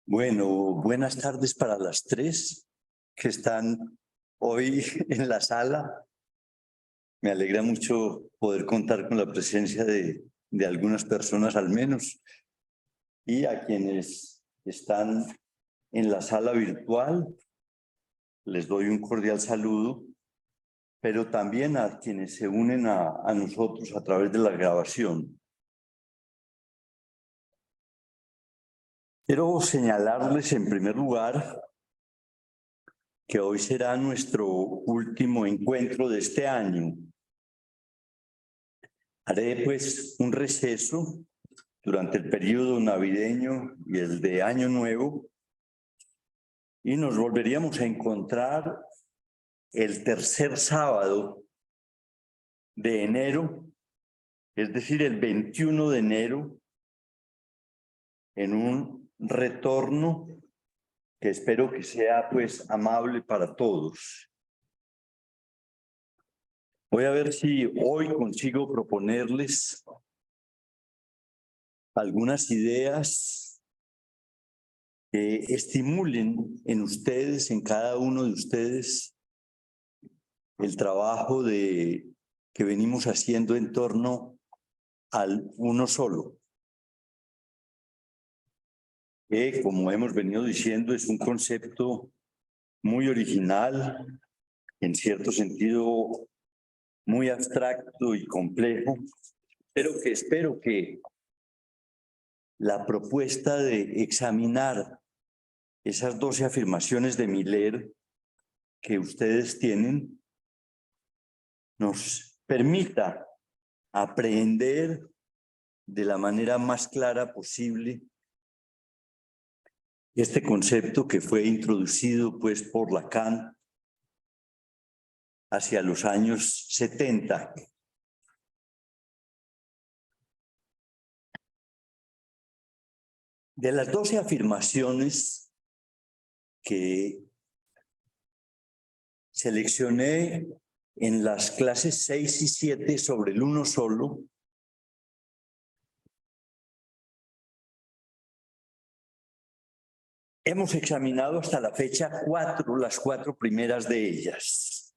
Bueno, buenas tardes para las tres que están hoy en la sala. Me alegra mucho poder contar con la presencia de algunas personas al menos, y a quienes están en la sala virtual les doy un cordial saludo, pero también a quienes se unen a nosotros a través de la grabación. Quiero señalarles en primer lugar que hoy será nuestro último encuentro de este año. Haré pues un receso durante el periodo navideño y el de Año Nuevo, y nos volveríamos a encontrar el tercer sábado de enero, es decir, el 21 de enero, en un retorno que espero que sea pues amable para todos. Voy a ver si hoy consigo proponerles algunas ideas que estimulen en ustedes, en cada uno de ustedes, el trabajo que venimos haciendo en torno al uno solo, que, como hemos venido diciendo, es un concepto muy original, en cierto sentido muy abstracto y complejo, pero que espero que la propuesta de examinar esas 12 afirmaciones de Miller que ustedes tienen nos permita aprender de la manera más clara posible este concepto que fue introducido pues por Lacan hacia los años 70. De las 12 afirmaciones que seleccioné en las clases 6 y 7 sobre el uno solo, hemos examinado hasta la fecha las cuatro primeras de ellas.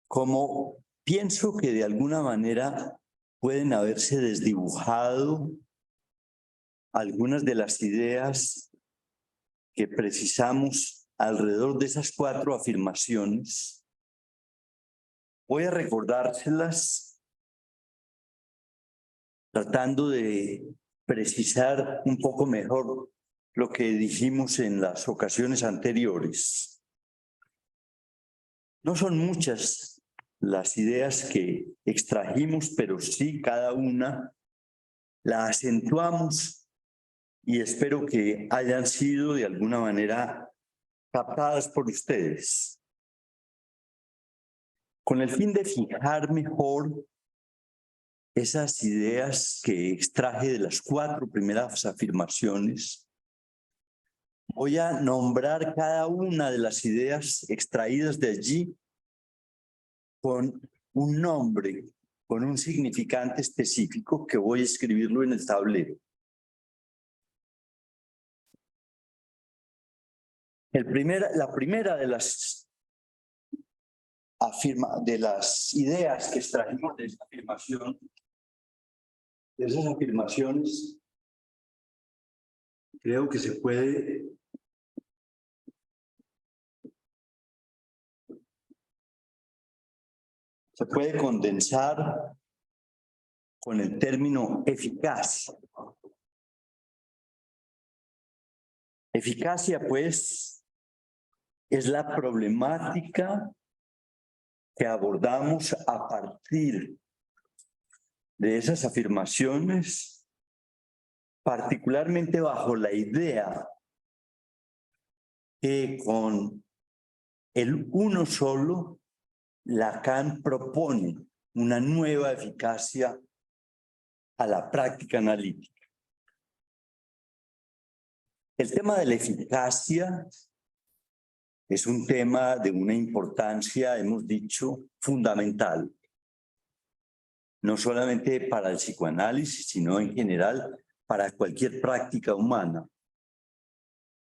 Como pienso que de alguna manera pueden haberse desdibujado algunas de las ideas que precisamos alrededor de esas cuatro afirmaciones, voy a recordárselas tratando de precisar un poco mejor lo que dijimos en las ocasiones anteriores. No son muchas las ideas que extrajimos, pero sí cada una la acentuamos y espero que hayan sido de alguna manera captadas por ustedes. Con el fin de fijar mejor esas ideas que extraje de las cuatro primeras afirmaciones, voy a nombrar cada una de las ideas extraídas de allí con un nombre, con un significante específico que voy a escribirlo en el tablero. La primera de las ideas que extrajimos de esta afirmación, de esas afirmaciones, creo que se puede condensar con el término eficaz. Eficacia, pues, es la problemática que abordamos a partir de esas afirmaciones, particularmente bajo la idea que con el uno solo, Lacan propone una nueva eficacia a la práctica analítica. El tema de la eficacia es un tema de una importancia, hemos dicho, fundamental. no solamente para el psicoanálisis, sino en general para cualquier práctica humana.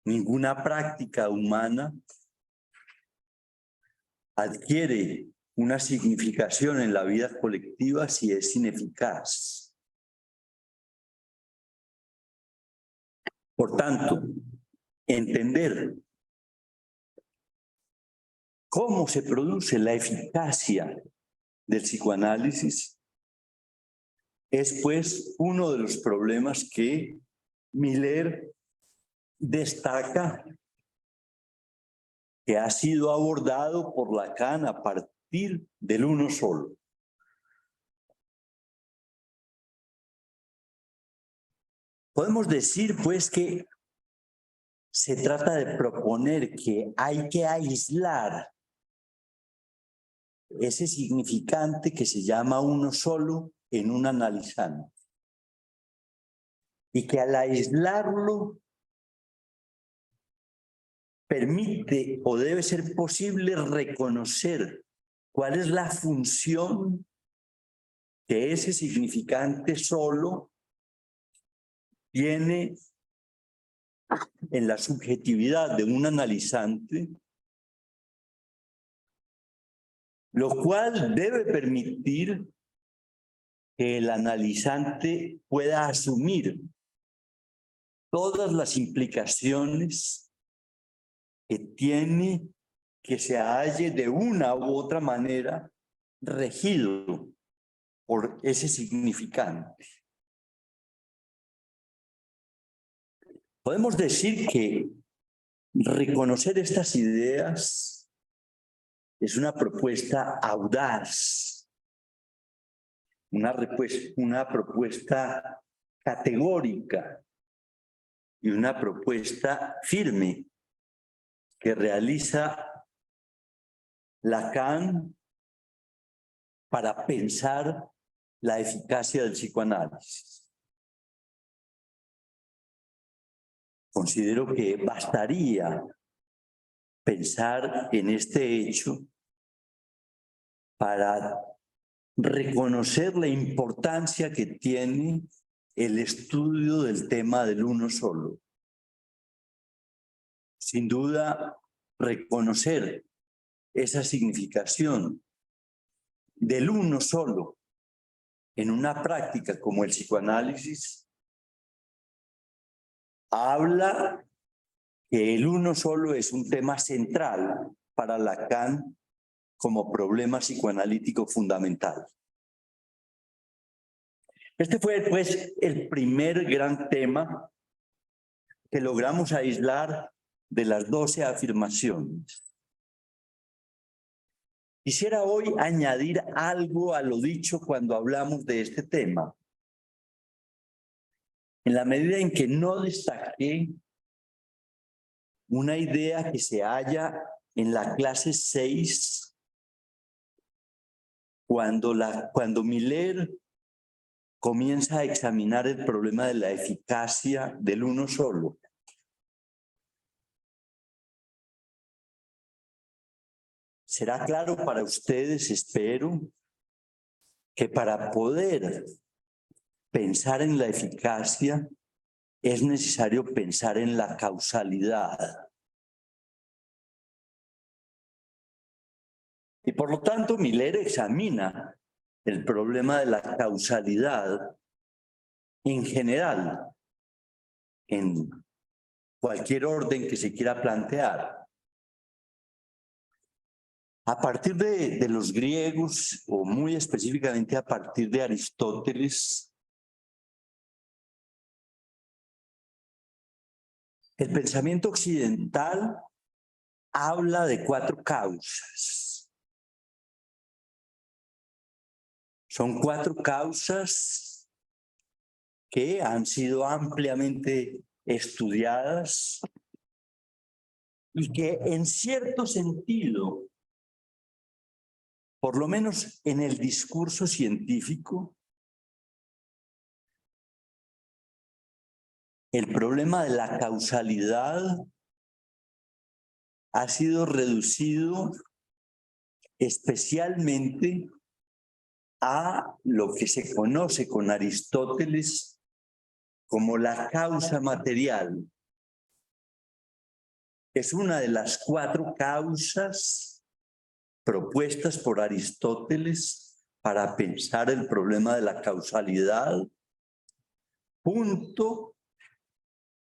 Ninguna práctica humana adquiere una significación en la vida colectiva si es ineficaz. Por tanto, entender cómo se produce la eficacia del psicoanálisis es, pues, uno de los problemas que Miller destaca que ha sido abordado por Lacan a partir del uno solo. Podemos decir, pues, que se trata de proponer que hay que aislar ese significante que se llama uno solo en un analizante. Y que al aislarlo permite o debe ser posible reconocer cuál es la función que ese significante solo tiene en la subjetividad de un analizante, lo cual debe permitir que el analizante pueda asumir todas las implicaciones que tiene que se halle de una u otra manera regido por ese significante. Podemos decir que reconocer estas ideas es una propuesta audaz, una propuesta categórica y una propuesta firme que realiza Lacan para pensar la eficacia del psicoanálisis. Considero que bastaría pensar en este hecho para reconocer la importancia que tiene el estudio del tema del uno solo. Sin duda, reconocer esa significación del uno solo en una práctica como el psicoanálisis habla que el uno solo es un tema central para Lacan como problema psicoanalítico fundamental. Este fue, pues, el primer gran tema que logramos aislar de las 12 afirmaciones. Quisiera hoy añadir algo a lo dicho cuando hablamos de este tema. En la medida en que no destaqué una idea que se halla en la clase 6, cuando Miller comienza a examinar el problema de la eficacia del uno solo. Será claro para ustedes, espero, que para poder pensar en la eficacia es necesario pensar en la causalidad. Y por lo tanto, Miller examina el problema de la causalidad en general, en cualquier orden que se quiera plantear. A partir de los griegos, o muy específicamente a partir de Aristóteles, el pensamiento occidental habla de 4 causas. Son 4 causas que han sido ampliamente estudiadas y que en cierto sentido, por lo menos en el discurso científico, el problema de la causalidad ha sido reducido especialmente a lo que se conoce con Aristóteles como la causa material. Es una de las 4 causas propuestas por Aristóteles para pensar el problema de la causalidad, junto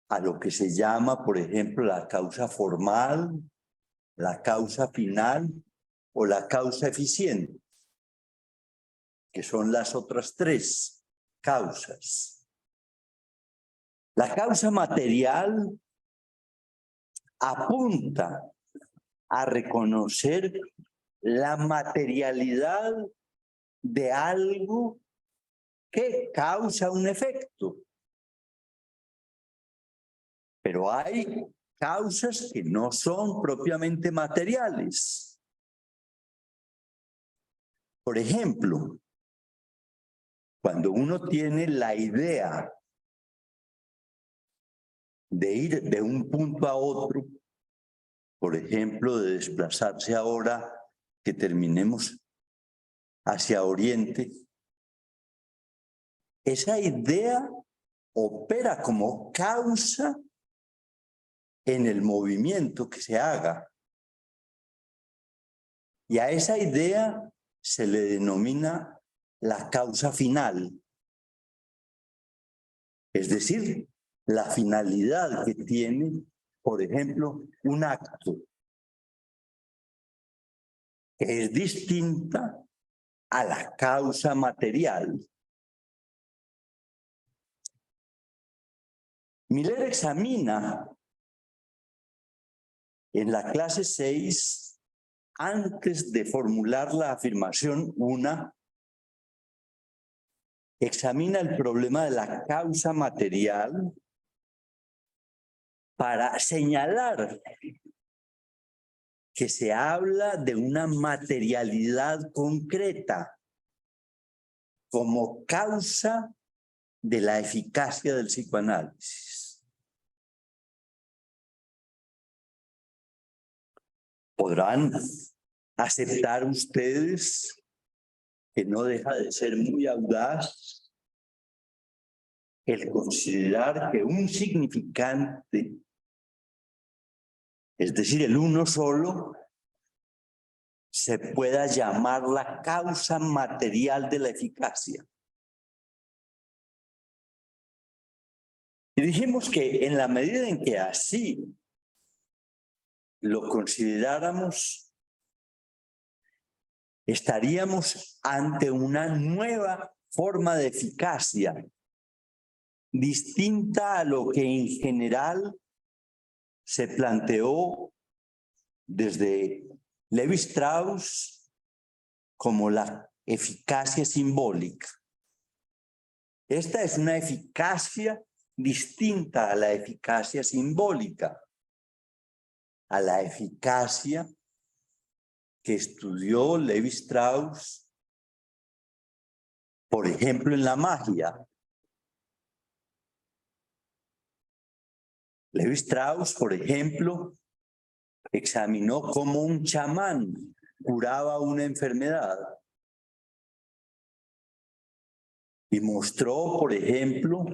a lo que se llama, por ejemplo, la causa formal, la causa final o la causa eficiente, que son las otras 3 causas. La causa material apunta a reconocer la materialidad de algo que causa un efecto. Pero hay causas que no son propiamente materiales. Por ejemplo, cuando uno tiene la idea de ir de un punto a otro, por ejemplo, de desplazarse ahora que terminemos hacia Oriente, esa idea opera como causa en el movimiento que se haga. Y a esa idea se le denomina la causa final. Es decir, la finalidad que tiene, por ejemplo, un acto, que es distinta a la causa material. Miller examina en la clase 6, antes de formular la afirmación 1, examina el problema de la causa material para señalar que se habla de una materialidad concreta como causa de la eficacia del psicoanálisis. ¿Podrán aceptar ustedes que no deja de ser muy audaz el considerar que un significante, es decir, el uno solo, se pueda llamar la causa material de la eficacia? Y dijimos que en la medida en que así lo consideráramos, estaríamos ante una nueva forma de eficacia, distinta a lo que en general se planteó desde Levi Strauss como la eficacia simbólica. Esta es una eficacia distinta a la eficacia simbólica, a la eficacia que estudió Levi Strauss, por ejemplo, en la magia. Levi Strauss, por ejemplo, examinó cómo un chamán curaba una enfermedad y mostró, por ejemplo,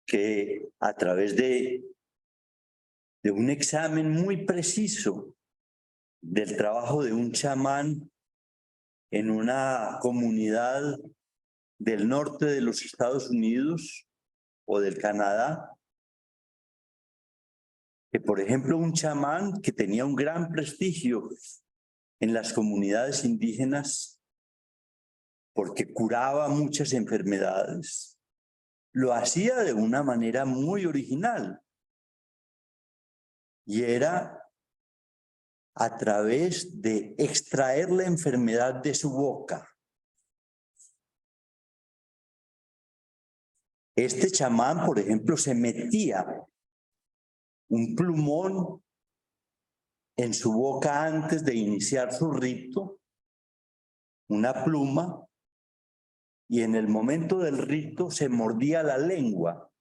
que a través de un examen muy preciso del trabajo de un chamán en una comunidad del norte de los Estados Unidos o del Canadá, que por ejemplo un chamán que tenía un gran prestigio en las comunidades indígenas porque curaba muchas enfermedades, lo hacía de una manera muy original y era a través de extraer la enfermedad de su boca. Este chamán, por ejemplo, se metía un plumón en su boca antes de iniciar su rito, una pluma, y en el momento del rito se mordía la lengua.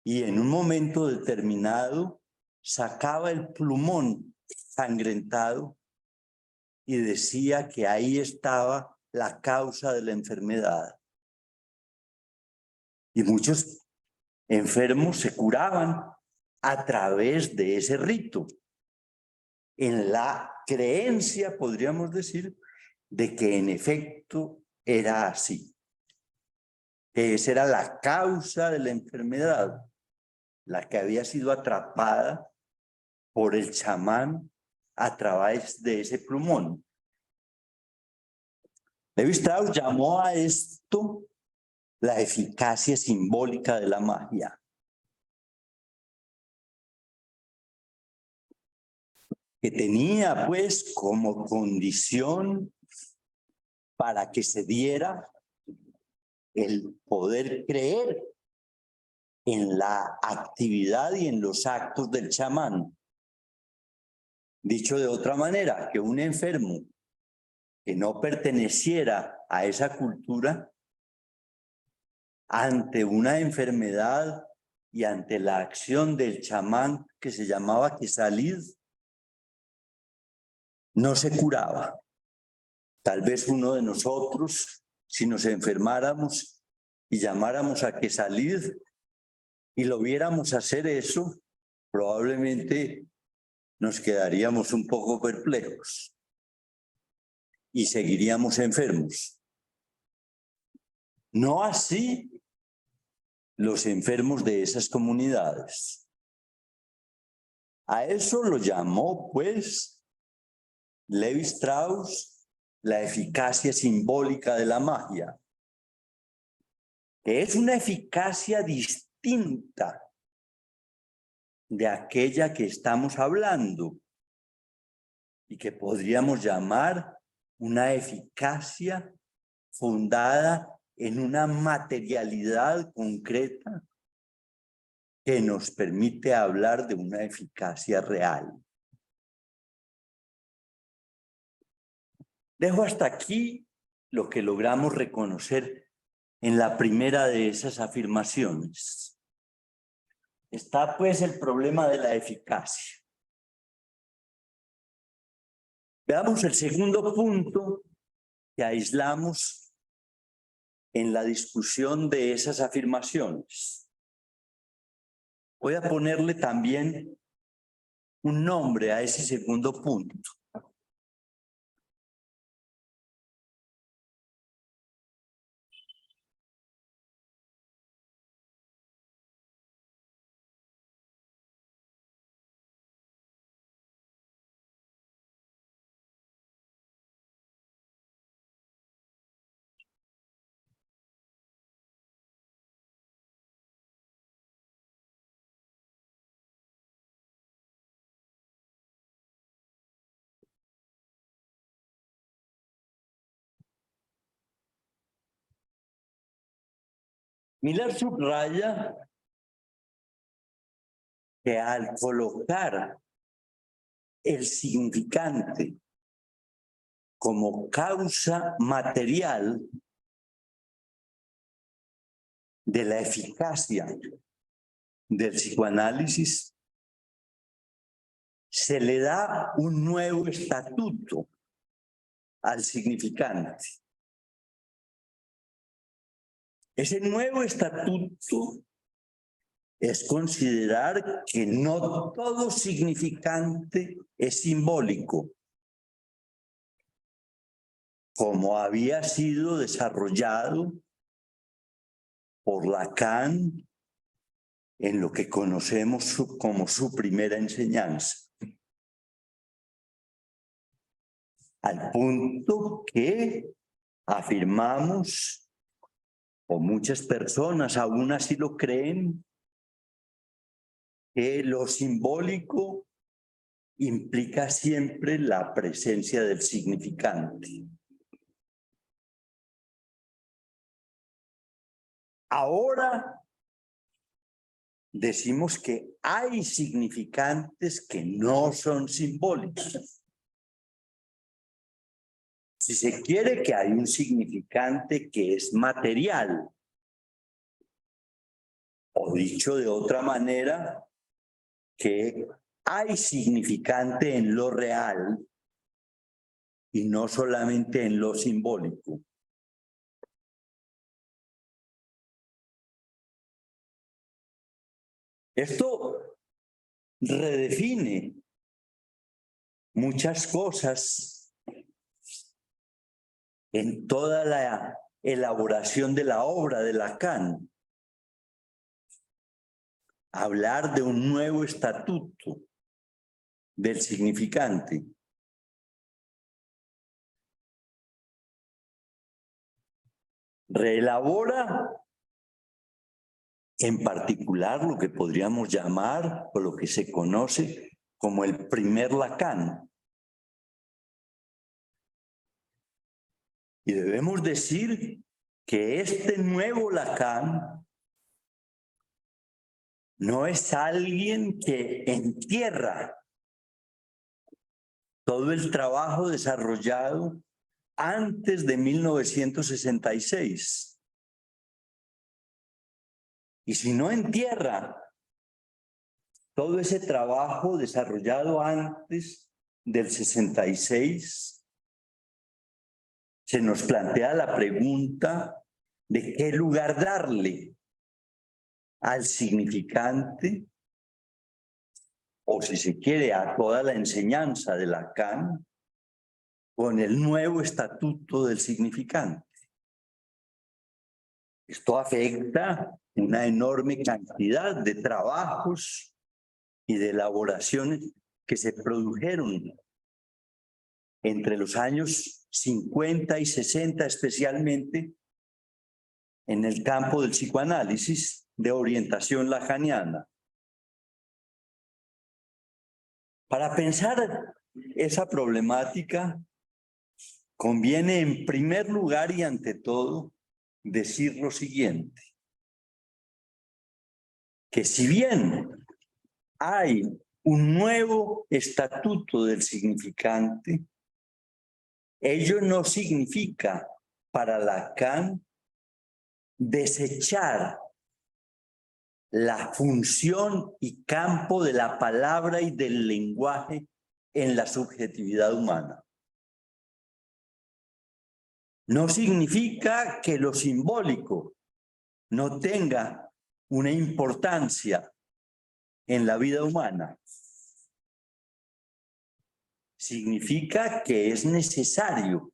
Y en un momento determinado sacaba el plumón sangrentado y decía que ahí estaba la causa de la enfermedad. Y muchos enfermos se curaban a través de ese rito, en la creencia, podríamos decir, de que en efecto era así. Que esa era la causa de la enfermedad, la que había sido atrapada por el chamán a través de ese plumón. Levi Strauss llamó a esto la eficacia simbólica de la magia. Que tenía pues como condición para que se diera el poder creer en la actividad y en los actos del chamán. Dicho de otra manera, que un enfermo que no perteneciera a esa cultura, ante una enfermedad y ante la acción del chamán que se llamaba Quesalid, no se curaba. Tal vez uno de nosotros, si nos enfermáramos y llamáramos a Quesalid y lo viéramos hacer eso, probablemente nos quedaríamos un poco perplejos y seguiríamos enfermos. No así los enfermos de esas comunidades. A eso lo llamó, pues, Levi Strauss, la eficacia simbólica de la magia, que es una eficacia distinta de aquella que estamos hablando y que podríamos llamar una eficacia fundada en una materialidad concreta que nos permite hablar de una eficacia real. Dejo hasta aquí lo que logramos reconocer en la primera de esas afirmaciones. Está pues el problema de la eficacia. Veamos el segundo punto que aislamos en la discusión de esas afirmaciones. Voy a ponerle también un nombre a ese segundo punto. Miller subraya que al colocar el significante como causa material de la eficacia del psicoanálisis, se le da un nuevo estatuto al significante. Ese nuevo estatuto es considerar que no todo significante es simbólico, como había sido desarrollado por Lacan en lo que conocemos como su primera enseñanza. Al punto que afirmamos, o muchas personas aún así lo creen, que lo simbólico implica siempre la presencia del significante. Ahora decimos que hay significantes que no son simbólicos. Si se quiere, que hay un significante que es material. O dicho de otra manera, que hay significante en lo real y no solamente en lo simbólico. Esto redefine muchas cosas en toda la elaboración de la obra de Lacan. Hablar de un nuevo estatuto del significante. Reelabora en particular lo que podríamos llamar o lo que se conoce como el primer Lacan. Y debemos decir que este nuevo Lacan no es alguien que entierra todo el trabajo desarrollado antes de 1966. Y si no entierra todo ese trabajo desarrollado antes del 66, se nos plantea la pregunta de qué lugar darle al significante, o si se quiere, a toda la enseñanza de Lacan, con el nuevo estatuto del significante. Esto afecta una enorme cantidad de trabajos y de elaboraciones que se produjeron entre los años 50 y 60, especialmente en el campo del psicoanálisis de orientación lacaniana. Para pensar esa problemática, conviene en primer lugar y ante todo decir lo siguiente, que si bien hay un nuevo estatuto del significante, ello no significa para Lacan desechar la función y campo de la palabra y del lenguaje en la subjetividad humana. No significa que lo simbólico no tenga una importancia en la vida humana. Significa que es necesario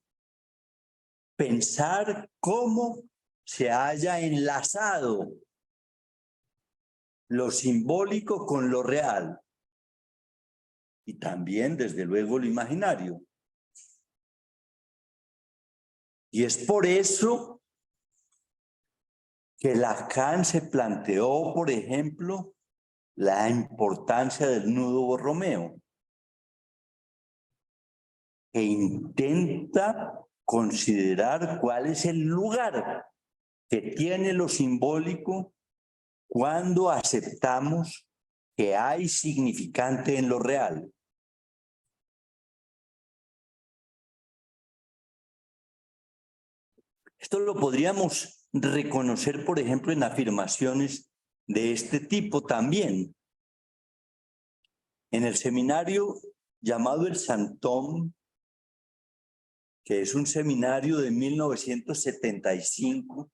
pensar cómo se haya enlazado lo simbólico con lo real y también, desde luego, lo imaginario. Y es por eso que Lacan se planteó, por ejemplo, la importancia del nudo borromeo, que intenta considerar cuál es el lugar que tiene lo simbólico cuando aceptamos que hay significante en lo real. Esto lo podríamos reconocer, por ejemplo, en afirmaciones de este tipo también. En el seminario llamado el Santón, que es un seminario de 1975,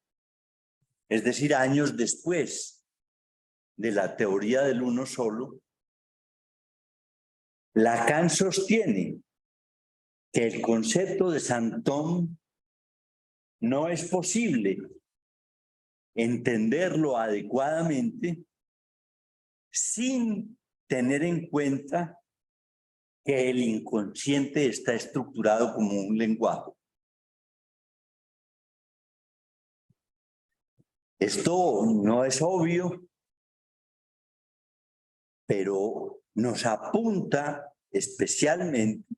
es decir, años después de la teoría del uno solo, Lacan sostiene que el concepto de Santón no es posible entenderlo adecuadamente sin tener en cuenta que el inconsciente está estructurado como un lenguaje. Esto no es obvio, pero nos apunta especialmente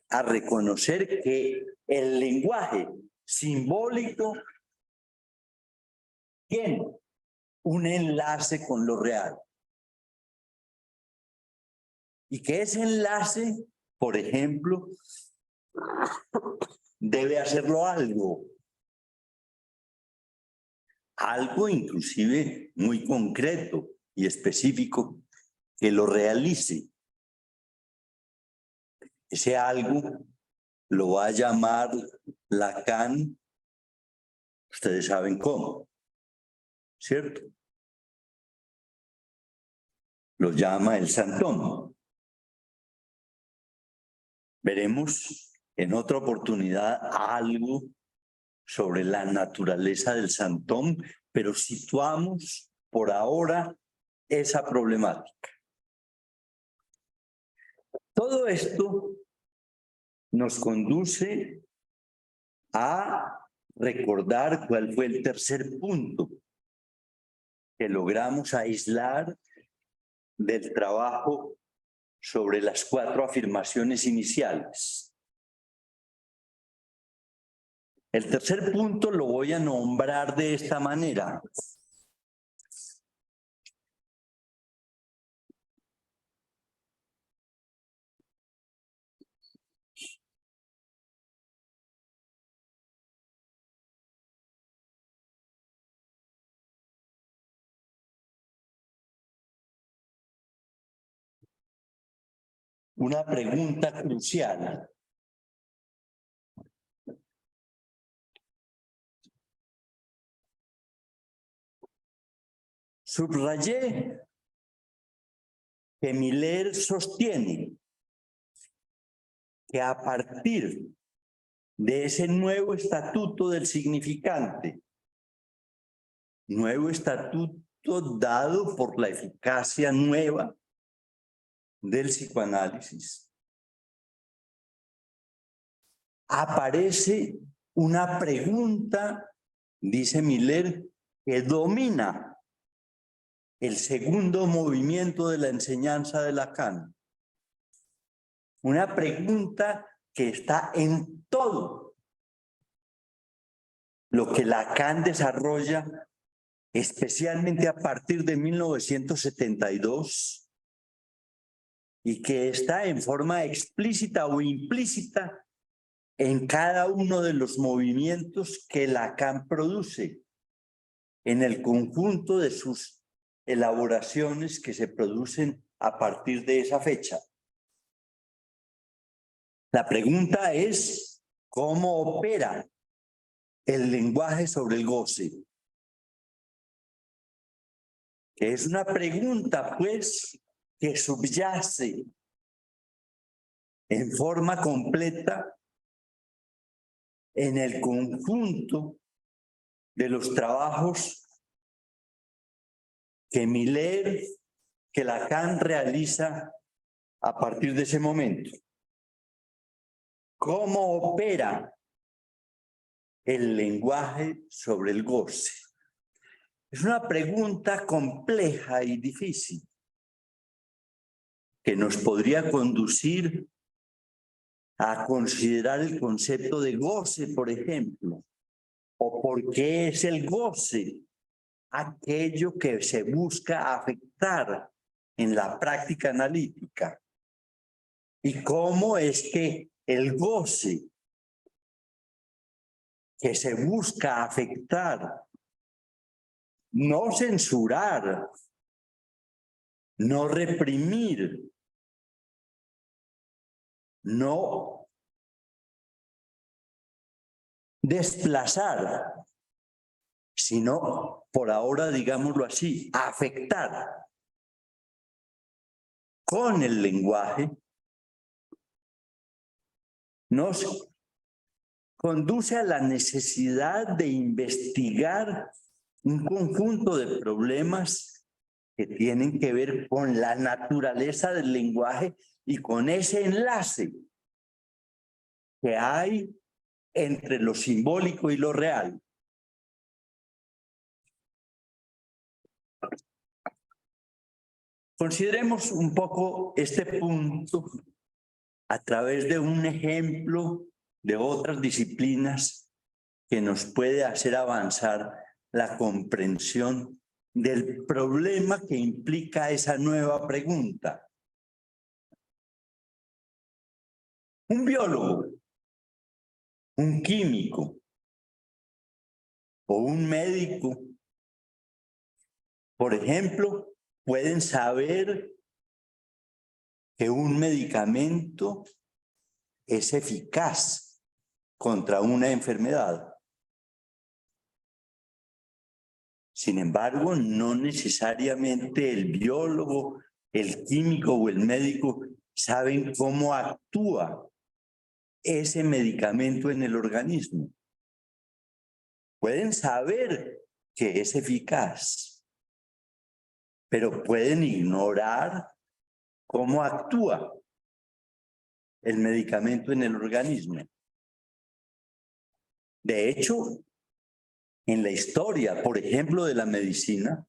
a reconocer que el lenguaje simbólico tiene un enlace con lo real. Y que ese enlace, por ejemplo, debe hacerlo algo inclusive muy concreto y específico que lo realice. Ese algo lo va a llamar Lacan, ustedes saben cómo, ¿cierto? Lo llama el Santón. Veremos en otra oportunidad algo sobre la naturaleza del Santón, pero situamos por ahora esa problemática. Todo esto nos conduce a recordar cuál fue el tercer punto que logramos aislar del trabajo sobre las 4 afirmaciones iniciales. El tercer punto lo voy a nombrar de esta manera. Una pregunta crucial. Subrayé que Miller sostiene que a partir de ese nuevo estatuto del significante, nuevo estatuto dado por la eficacia nueva del psicoanálisis, aparece una pregunta, dice Miller, que domina el segundo movimiento de la enseñanza de Lacan. Una pregunta que está en todo lo que Lacan desarrolla, especialmente a partir de 1972, y que está en forma explícita o implícita en cada uno de los movimientos que Lacan produce, en el conjunto de sus elaboraciones que se producen a partir de esa fecha. La pregunta es, ¿cómo opera el lenguaje sobre el goce? Es una pregunta, pues, que subyace en forma completa en el conjunto de los trabajos que Miller, que Lacan realiza a partir de ese momento. ¿Cómo opera el lenguaje sobre el goce? Es una pregunta compleja y difícil que nos podría conducir a considerar el concepto de goce, por ejemplo, o por qué es el goce aquello que se busca afectar en la práctica analítica, y cómo es que el goce que se busca afectar, no censurar, no reprimir, no desplazar, sino, por ahora digámoslo así, afectar con el lenguaje, nos conduce a la necesidad de investigar un conjunto de problemas que tienen que ver con la naturaleza del lenguaje y con ese enlace que hay entre lo simbólico y lo real. Consideremos un poco este punto a través de un ejemplo de otras disciplinas que nos puede hacer avanzar la comprensión del problema que implica esa nueva pregunta. Un biólogo, un químico o un médico, por ejemplo, pueden saber que un medicamento es eficaz contra una enfermedad. Sin embargo, no necesariamente el biólogo, el químico o el médico saben cómo actúa ese medicamento en el organismo. Pueden saber que es eficaz, pero pueden ignorar cómo actúa el medicamento en el organismo. De hecho, en la historia, por ejemplo, de la medicina,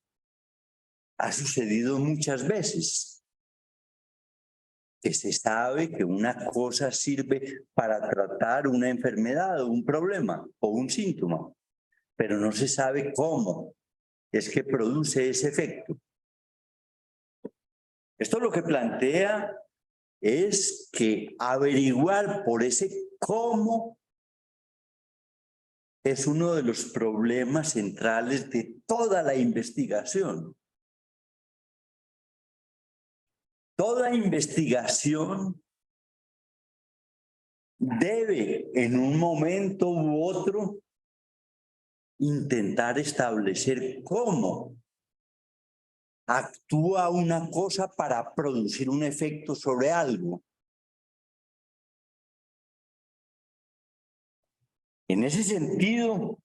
ha sucedido muchas veces que se sabe que una cosa sirve para tratar una enfermedad o un problema o un síntoma, pero no se sabe cómo es que produce ese efecto. Esto lo que plantea es que averiguar por ese cómo es uno de los problemas centrales de toda la investigación. Toda investigación debe en un momento u otro intentar establecer cómo actúa una cosa para producir un efecto sobre algo. En ese sentido,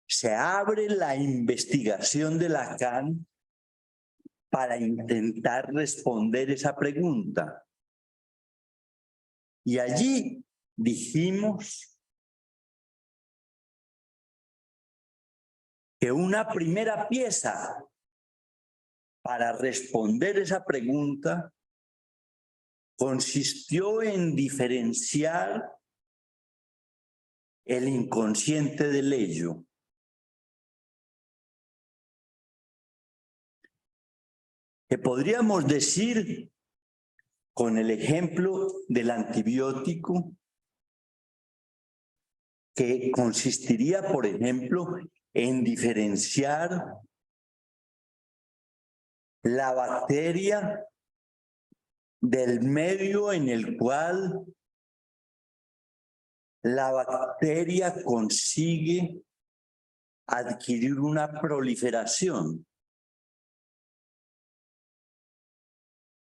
se abre la investigación de Lacan para intentar responder esa pregunta. Y allí dijimos que una primera pieza para responder esa pregunta consistió en diferenciar el inconsciente del ello. Que podríamos decir, con el ejemplo del antibiótico, que consistiría, por ejemplo, en diferenciar la bacteria del medio en el cual la bacteria consigue adquirir una proliferación.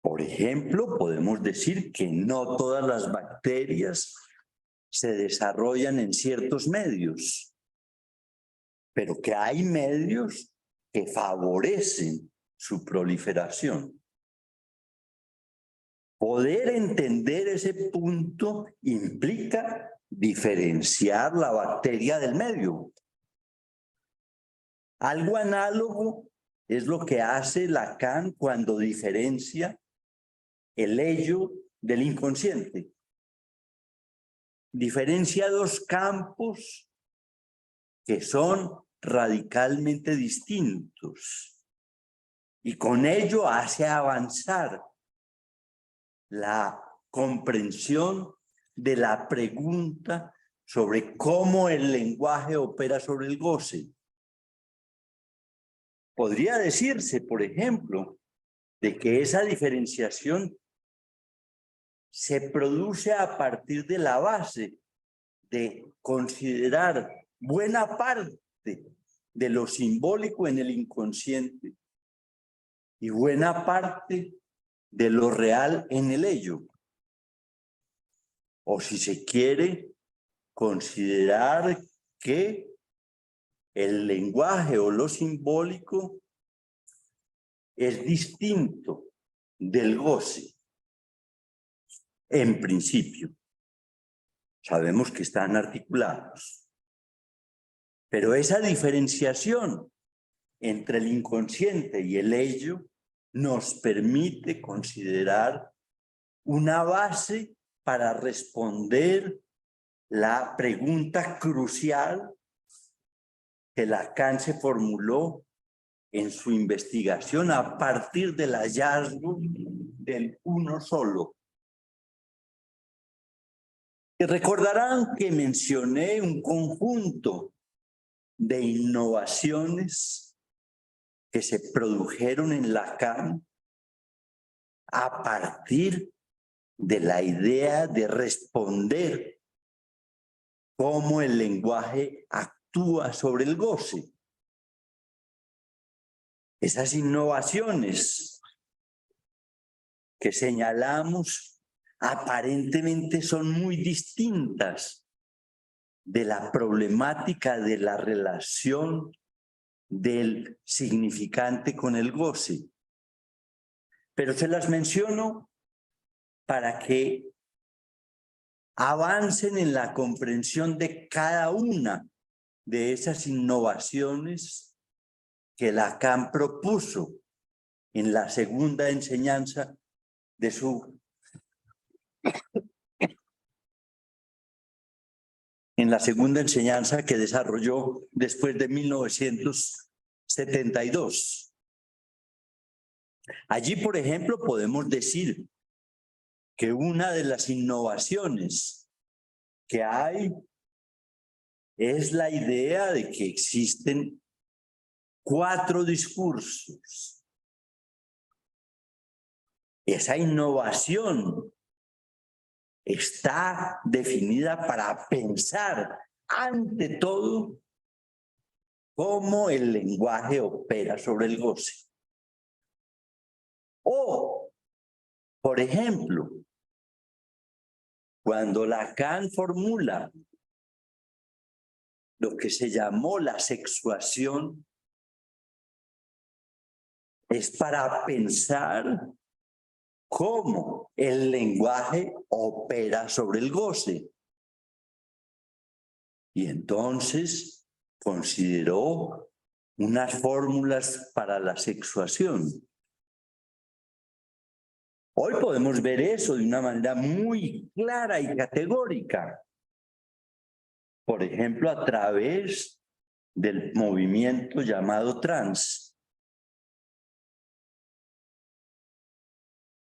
Por ejemplo, podemos decir que no todas las bacterias se desarrollan en ciertos medios, pero que hay medios que favorecen su proliferación. Poder entender ese punto implica diferenciar la bacteria del medio. Algo análogo es lo que hace Lacan cuando diferencia el ello del inconsciente. Diferencia dos campos que son radicalmente distintos y con ello hace avanzar la comprensión de la pregunta sobre cómo el lenguaje opera sobre el goce. Podría decirse, por ejemplo, de que esa diferenciación se produce a partir de la base de considerar buena parte de lo simbólico en el inconsciente y buena parte de lo real en el ello. O si se quiere, considerar que el lenguaje o lo simbólico es distinto del goce. En principio, sabemos que están articulados. Pero esa diferenciación entre el inconsciente y el ello nos permite considerar una base para responder la pregunta crucial que Lacan se formuló en su investigación a partir del hallazgo del uno solo. Y recordarán que mencioné un conjunto de innovaciones que se produjeron en Lacan a partir de la idea de responder cómo el lenguaje actúa sobre el goce. Esas innovaciones que señalamos aparentemente son muy distintas de la problemática de la relación del significante con el goce. Pero se las menciono para que avancen en la comprensión de cada una de esas innovaciones que Lacan propuso en la segunda enseñanza de su que desarrolló después de 1972. Allí, por ejemplo, podemos decir que una de las innovaciones que hay es la idea de que existen 4 discursos. Esa innovación está definida para pensar ante todo cómo el lenguaje opera sobre el goce. O, por ejemplo, cuando Lacan formula lo que se llamó la sexuación, es para pensar cómo el lenguaje opera sobre el goce. Y entonces consideró unas fórmulas para la sexuación. Hoy podemos ver eso de una manera muy clara y categórica. Por ejemplo, a través del movimiento llamado trans.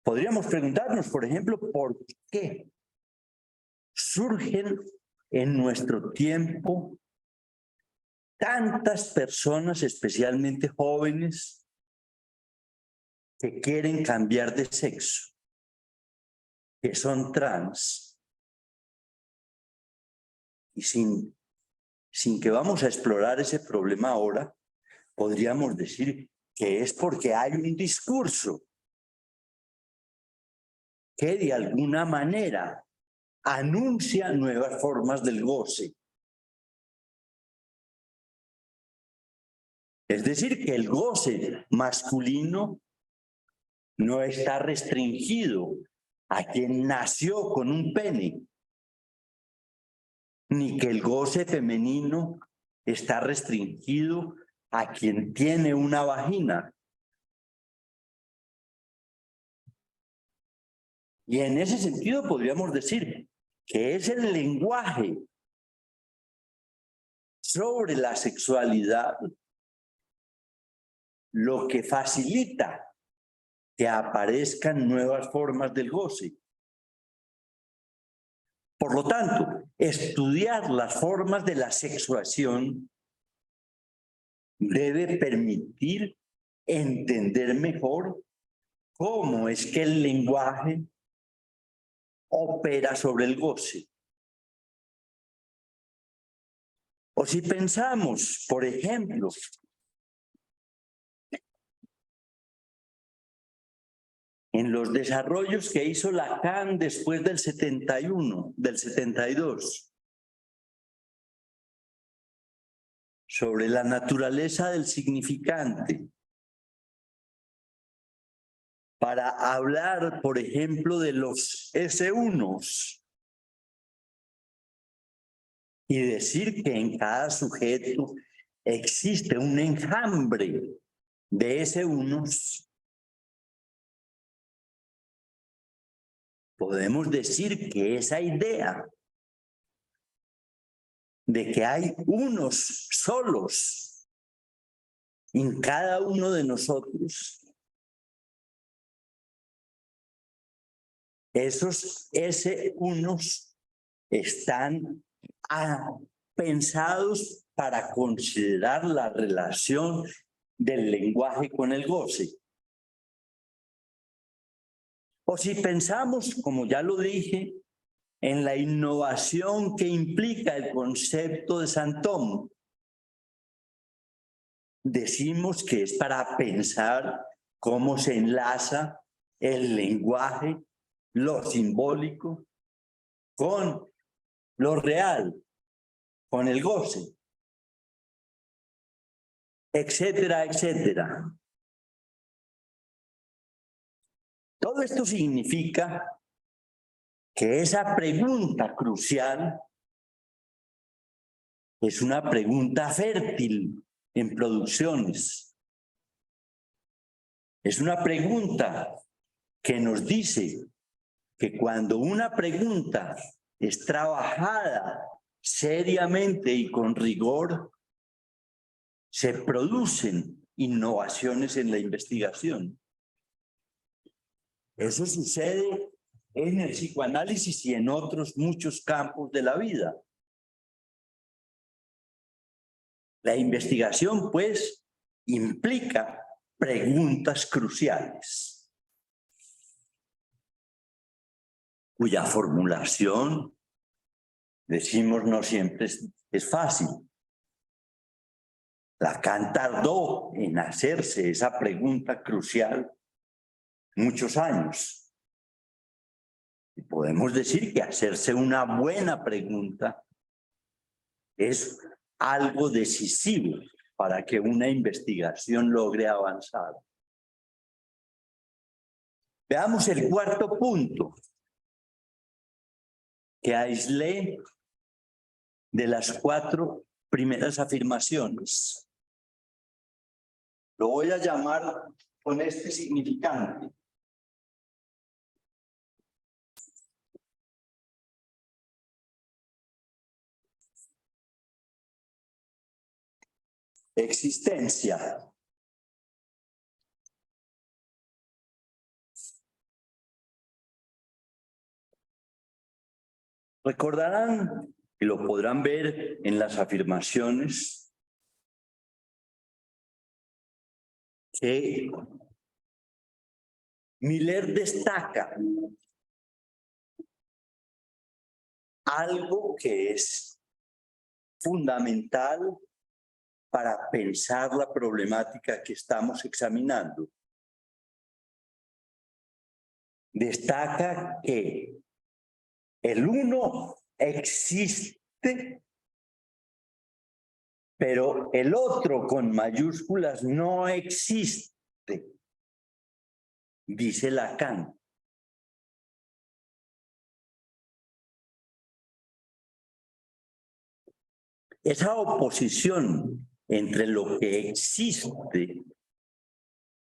Podríamos preguntarnos, por ejemplo, ¿por qué surgen en nuestro tiempo tantas personas, especialmente jóvenes, que quieren cambiar de sexo, que son trans? Y sin que vamos a explorar ese problema ahora, podríamos decir que es porque hay un discurso que de alguna manera anuncia nuevas formas del goce. Es decir, que el goce masculino no está restringido a quien nació con un pene, ni que el goce femenino está restringido a quien tiene una vagina. Y en ese sentido podríamos decir que es el lenguaje sobre la sexualidad lo que facilita que aparezcan nuevas formas del goce. Por lo tanto, estudiar las formas de la sexuación debe permitir entender mejor cómo es que el lenguaje opera sobre el goce. O si pensamos, por ejemplo, en los desarrollos que hizo Lacan después del 71, del 72, sobre la naturaleza del significante, para hablar, por ejemplo, de los S1s y decir que en cada sujeto existe un enjambre de S1s, podemos decir que esa idea de que hay unos solos en cada uno de nosotros, esos S1s están pensados para considerar la relación del lenguaje con el goce. O si pensamos, como ya lo dije, en la innovación que implica el concepto de Saint-Thomas, decimos que es para pensar cómo se enlaza el lenguaje, lo simbólico, con lo real, con el goce, etcétera, etcétera. Todo esto significa que esa pregunta crucial es una pregunta fértil en producciones. Es una pregunta que nos dice que cuando una pregunta es trabajada seriamente y con rigor, se producen innovaciones en la investigación. Eso sucede en el psicoanálisis y en otros muchos campos de la vida. La investigación, pues, implica preguntas cruciales, cuya formulación, decimos, no siempre es fácil. Lacan tardó en hacerse esa pregunta crucial muchos años. Y podemos decir que hacerse una buena pregunta es algo decisivo para que una investigación logre avanzar. Veamos el cuarto punto que aislé de las 4 primeras afirmaciones. Lo voy a llamar con este significante. Existencia. Recordarán, y lo podrán ver en las afirmaciones, que Miller destaca algo que es fundamental para pensar la problemática que estamos examinando. Destaca que el uno existe, pero el otro con mayúsculas no existe, dice Lacan. Esa oposición entre lo que existe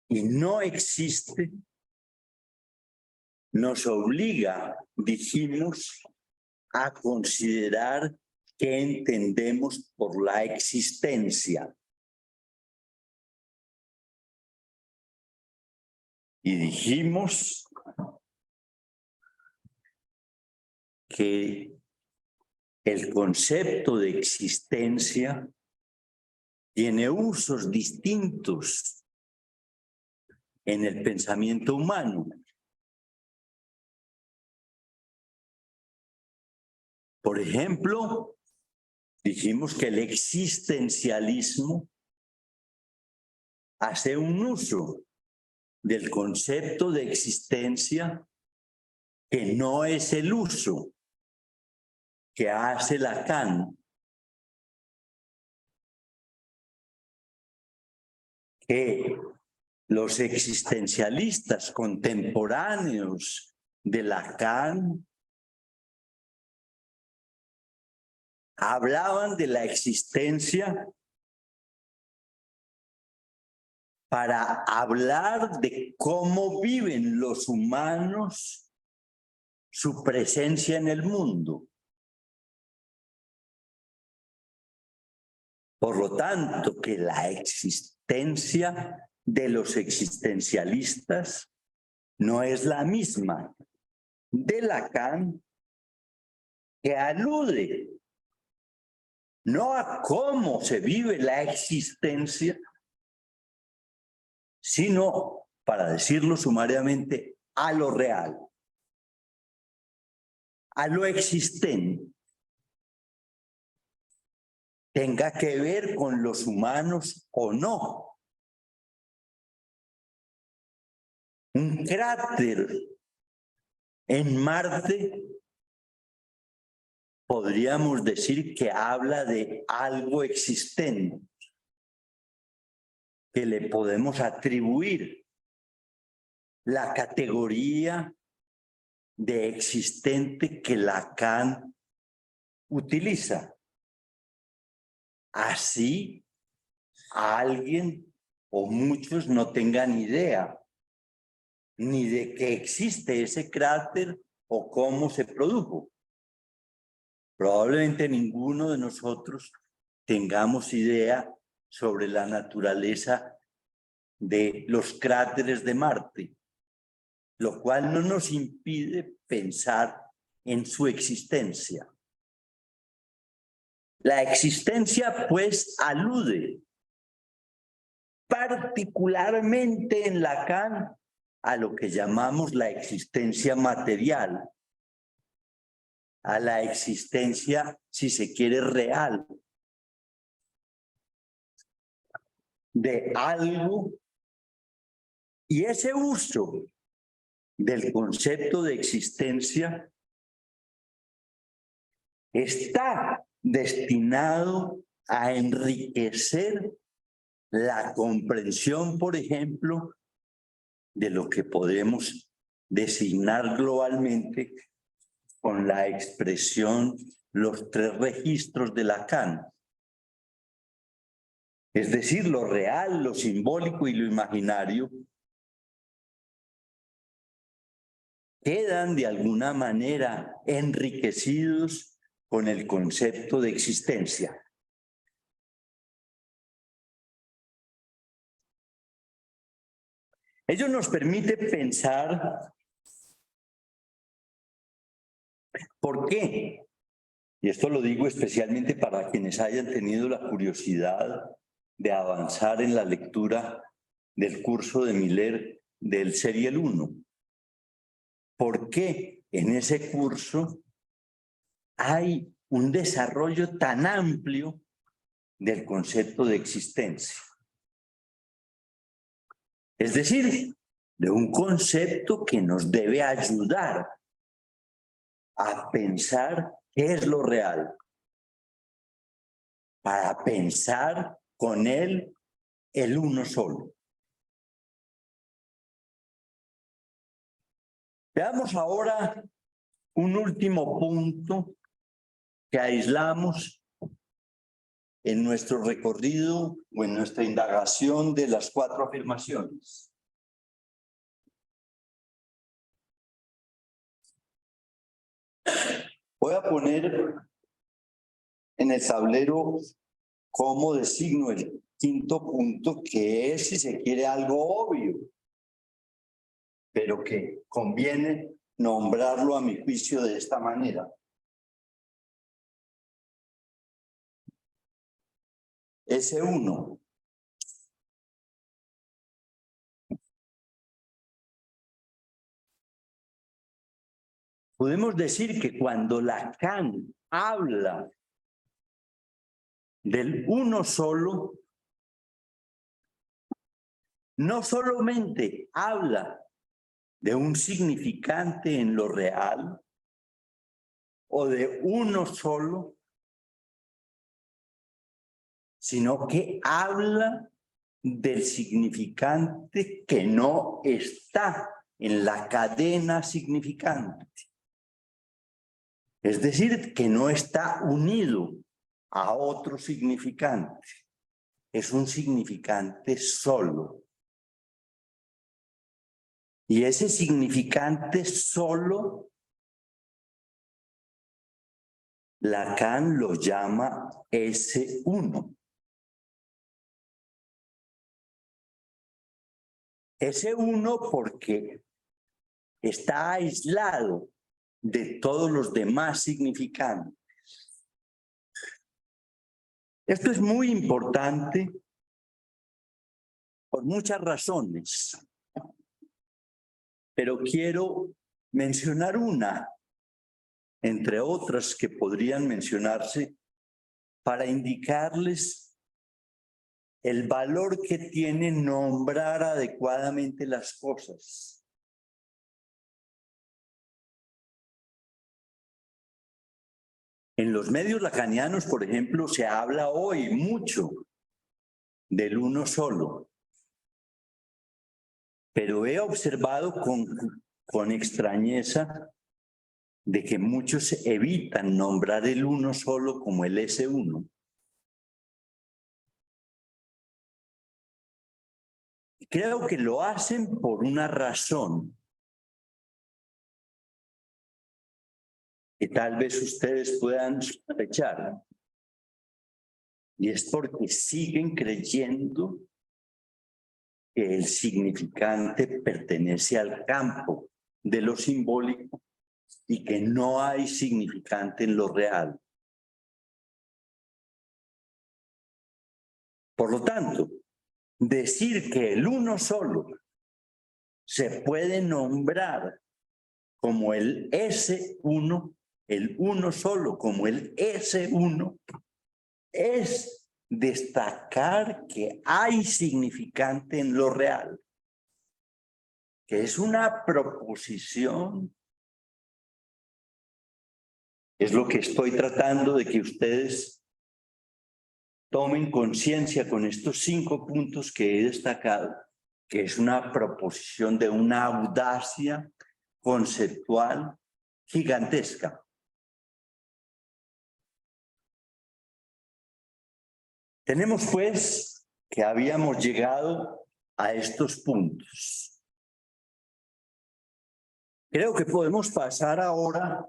y no existe nos obliga, dijimos, a considerar qué entendemos por la existencia. Y dijimos que el concepto de existencia tiene usos distintos en el pensamiento humano. Por ejemplo, dijimos que el existencialismo hace un uso del concepto de existencia que no es el uso que hace Lacan, que los existencialistas contemporáneos de Lacan hablaban de la existencia para hablar de cómo viven los humanos su presencia en el mundo. Por lo tanto, que la existencia de los existencialistas no es la misma de Lacan, que alude no a cómo se vive la existencia, sino, para decirlo sumariamente, a lo real, a lo existente, tenga que ver con los humanos o no. Un cráter en Marte podríamos decir que habla de algo existente, que le podemos atribuir la categoría de existente que Lacan utiliza. Así, alguien o muchos no tengan idea ni de que existe ese cráter o cómo se produjo. Probablemente ninguno de nosotros tengamos idea sobre la naturaleza de los cráteres de Marte, lo cual no nos impide pensar en su existencia. La existencia, pues, alude particularmente en Lacan a lo que llamamos la existencia material, a la existencia, si se quiere, real, de algo, y ese uso del concepto de existencia está destinado a enriquecer la comprensión, por ejemplo, de lo que podemos designar globalmente con la expresión los tres registros de Lacan. Es decir, lo real, lo simbólico y lo imaginario quedan de alguna manera enriquecidos con el concepto de existencia. Ello nos permite pensar por qué, y esto lo digo especialmente para quienes hayan tenido la curiosidad de avanzar en la lectura del curso de Miller del Serial 1. ¿Por qué en ese curso hay un desarrollo tan amplio del concepto de existencia? Es decir, de un concepto que nos debe ayudar a pensar qué es lo real, para pensar con él el uno solo. Veamos ahora un último punto que aislamos en nuestro recorrido o en nuestra indagación de las cuatro afirmaciones. Voy a poner en el tablero cómo designo el quinto punto, que es, si se quiere, algo obvio, pero que conviene nombrarlo a mi juicio de esta manera. S1. Podemos decir que cuando Lacan habla del uno solo, no solamente habla de un significante en lo real o de uno solo, sino que habla del significante que no está en la cadena significante. Es decir, que no está unido a otro significante. Es un significante solo. Y ese significante solo, Lacan lo llama S1. S1 porque está aislado de todos los demás significantes. Esto es muy importante por muchas razones. pero quiero mencionar una, entre otras que podrían mencionarse, para indicarles el valor que tiene nombrar adecuadamente las cosas. En los medios lacanianos, por ejemplo, se habla hoy mucho del uno solo, pero he observado con extrañeza de que muchos evitan nombrar el uno solo como el S1. Creo que lo hacen por una razón que tal vez ustedes puedan sospechar, y es porque siguen creyendo que el significante pertenece al campo de lo simbólico y que no hay significante en lo real. Por lo tanto, decir que el uno solo se puede nombrar como el S1, el uno solo como el S1, es destacar que hay significante en lo real, que es una proposición. Es lo que estoy tratando de que ustedes tomen conciencia con estos 5 puntos que he destacado, que es una proposición de una audacia conceptual gigantesca. Tenemos pues que habíamos llegado a estos puntos. Creo que podemos pasar ahora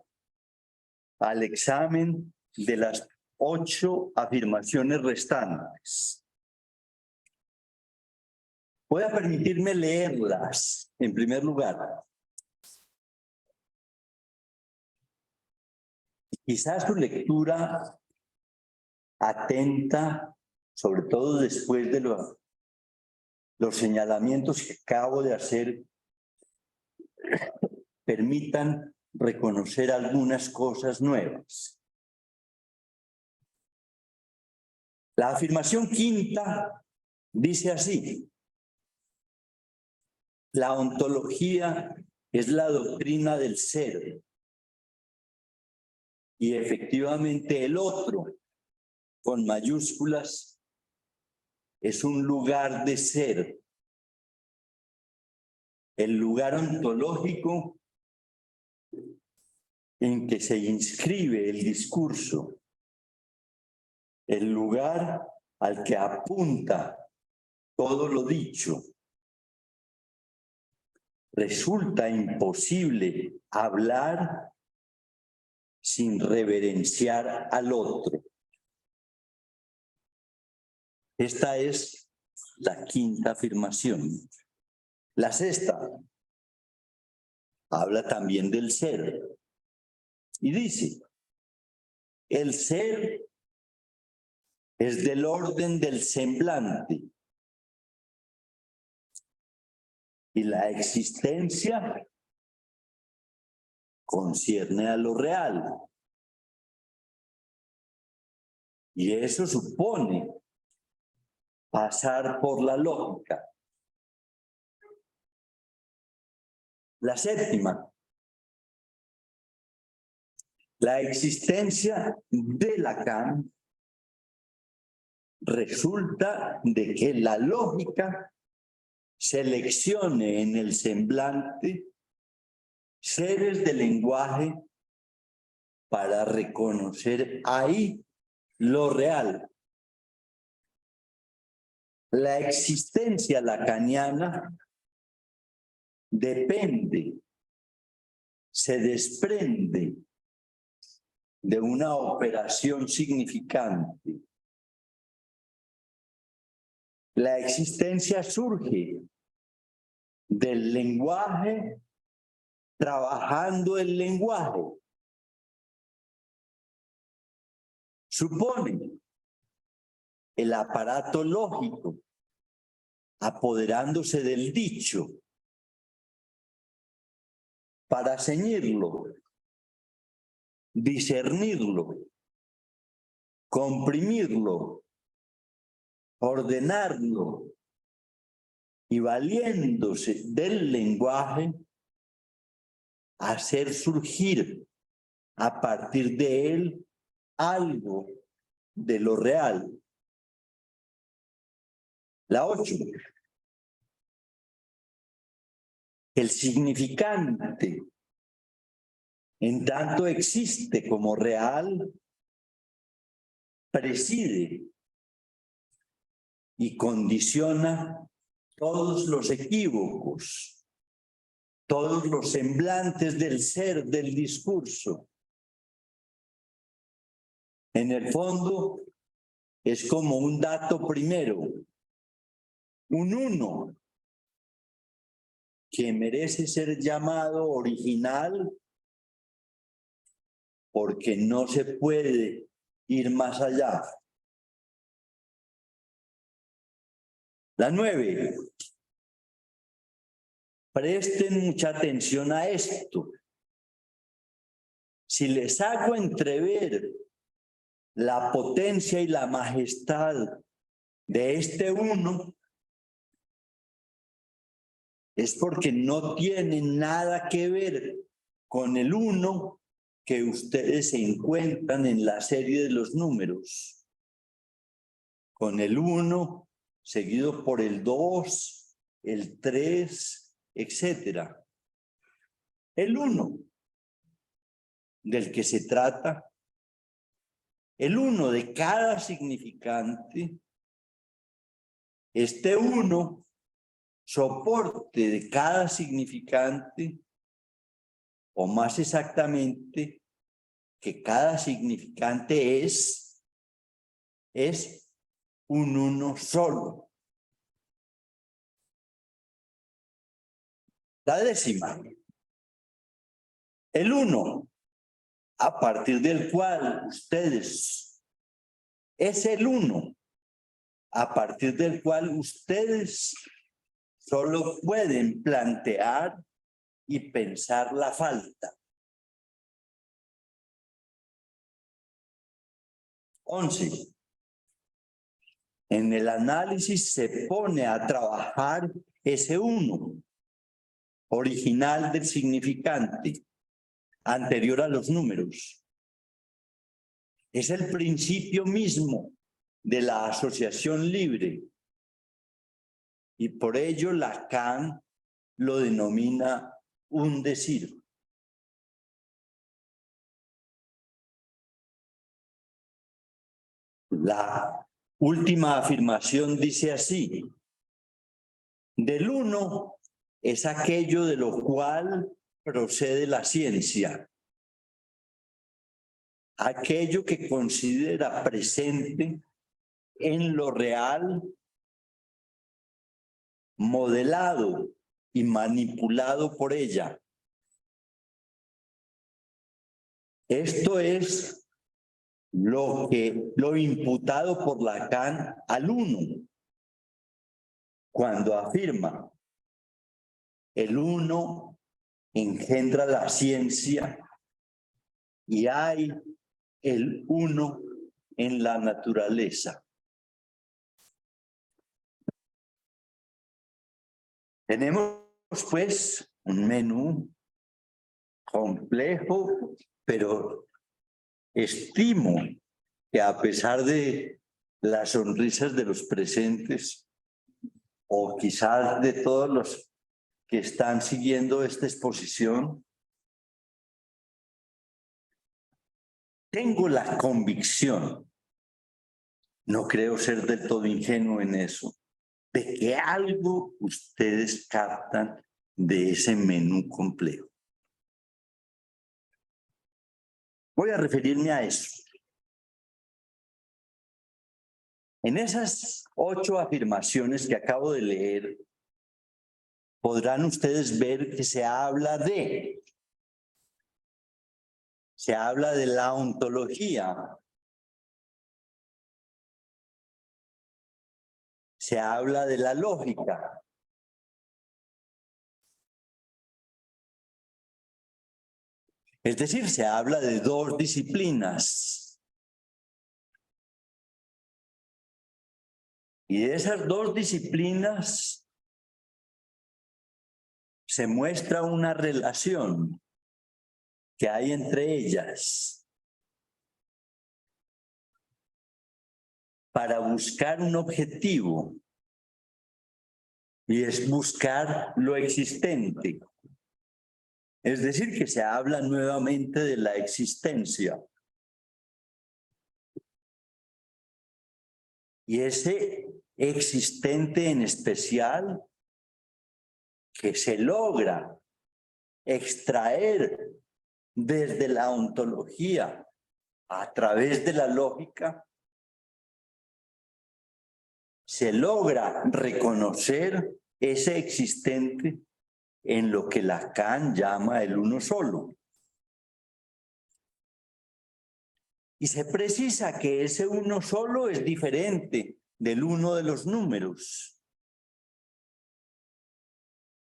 al examen de las 8 afirmaciones restantes. Voy a permitirme leerlas en primer lugar. Quizás su lectura atenta, sobre todo después de los señalamientos que acabo de hacer, permitan reconocer algunas cosas nuevas. La afirmación quinta dice así: la ontología es la doctrina del ser. Y efectivamente el otro, con mayúsculas, es un lugar de ser. El lugar ontológico en que se inscribe el discurso. El lugar al que apunta todo lo dicho. Resulta imposible hablar sin reverenciar al otro. Esta es la quinta afirmación. La sexta habla también del ser y dice: el ser es del orden del semblante y la existencia concierne a lo real. Y eso supone pasar por la lógica. La séptima: la existencia de Lacan resulta de que la lógica seleccione en el semblante seres de lenguaje para reconocer ahí lo real. La existencia lacaniana depende, se desprende de una operación significante. La existencia surge del lenguaje trabajando el lenguaje. Supone el aparato lógico apoderándose del dicho para ceñirlo, discernirlo, comprimirlo, ordenarlo y valiéndose del lenguaje, hacer surgir a partir de él algo de lo real. La 8. El significante, en tanto existe como real, preside y condiciona todos los equívocos, todos los semblantes del ser, del discurso. En el fondo, es como un dato primero, un uno, que merece ser llamado original porque no se puede ir más allá. La 9. Presten mucha atención a esto. Si les hago entrever la potencia y la majestad de este uno, es porque no tiene nada que ver con el uno que ustedes se encuentran en la serie de los números. Con el 1, seguido por el 2, el 3, etc. El 1 del que se trata, el 1 de cada significante, este 1, soporte de cada significante, o más exactamente, que cada significante es un uno solo. La 10ª. El 1, a partir del cual ustedes, es el 1, a partir del cual ustedes solo pueden plantear y pensar la falta. 11. En el análisis se pone a trabajar ese 1, original del significante, anterior a los números. Es el principio mismo de la asociación libre. Y por ello Lacan lo denomina un decir. La última afirmación dice así: del uno es aquello de lo cual procede la ciencia, aquello que considera presente en lo real, modelado y manipulado por ella. Esto es lo imputado por Lacan al uno, cuando afirma: el uno engendra la ciencia y hay el uno en la naturaleza. Tenemos pues un menú complejo, pero estimo que a pesar de las sonrisas de los presentes, o quizás de todos los que están siguiendo esta exposición, tengo la convicción, no creo ser del todo ingenuo en eso, de que algo ustedes captan de ese menú complejo. Voy a referirme a eso. En esas 8 afirmaciones que acabo de leer, podrán ustedes ver que se habla de la ontología, se habla de la lógica, Es decir, se habla de dos disciplinas. Y de esas dos disciplinas se muestra una relación que hay entre ellas para buscar un objetivo, y es buscar lo existente. Es decir, que se habla nuevamente de la existencia. Y ese existente en especial que se logra extraer desde la ontología a través de la lógica, se logra reconocer ese existente en lo que Lacan llama el uno solo. Y se precisa que ese uno solo es diferente del uno de los números.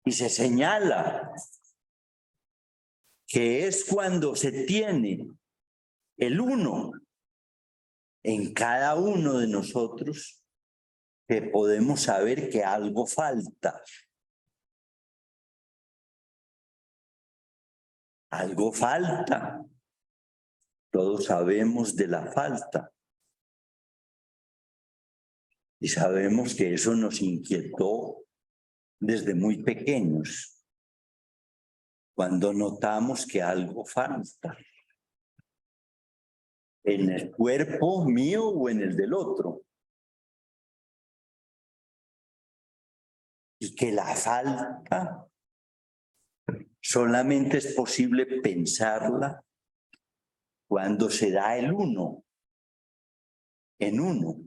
Y se señala que es cuando se tiene el uno en cada uno de nosotros que podemos saber que algo falta. Algo falta. Todos sabemos de la falta. Y sabemos que eso nos inquietó desde muy pequeños, cuando notamos que algo falta en el cuerpo mío o en el del otro. Y que la falta solamente es posible pensarla cuando se da el uno, en uno,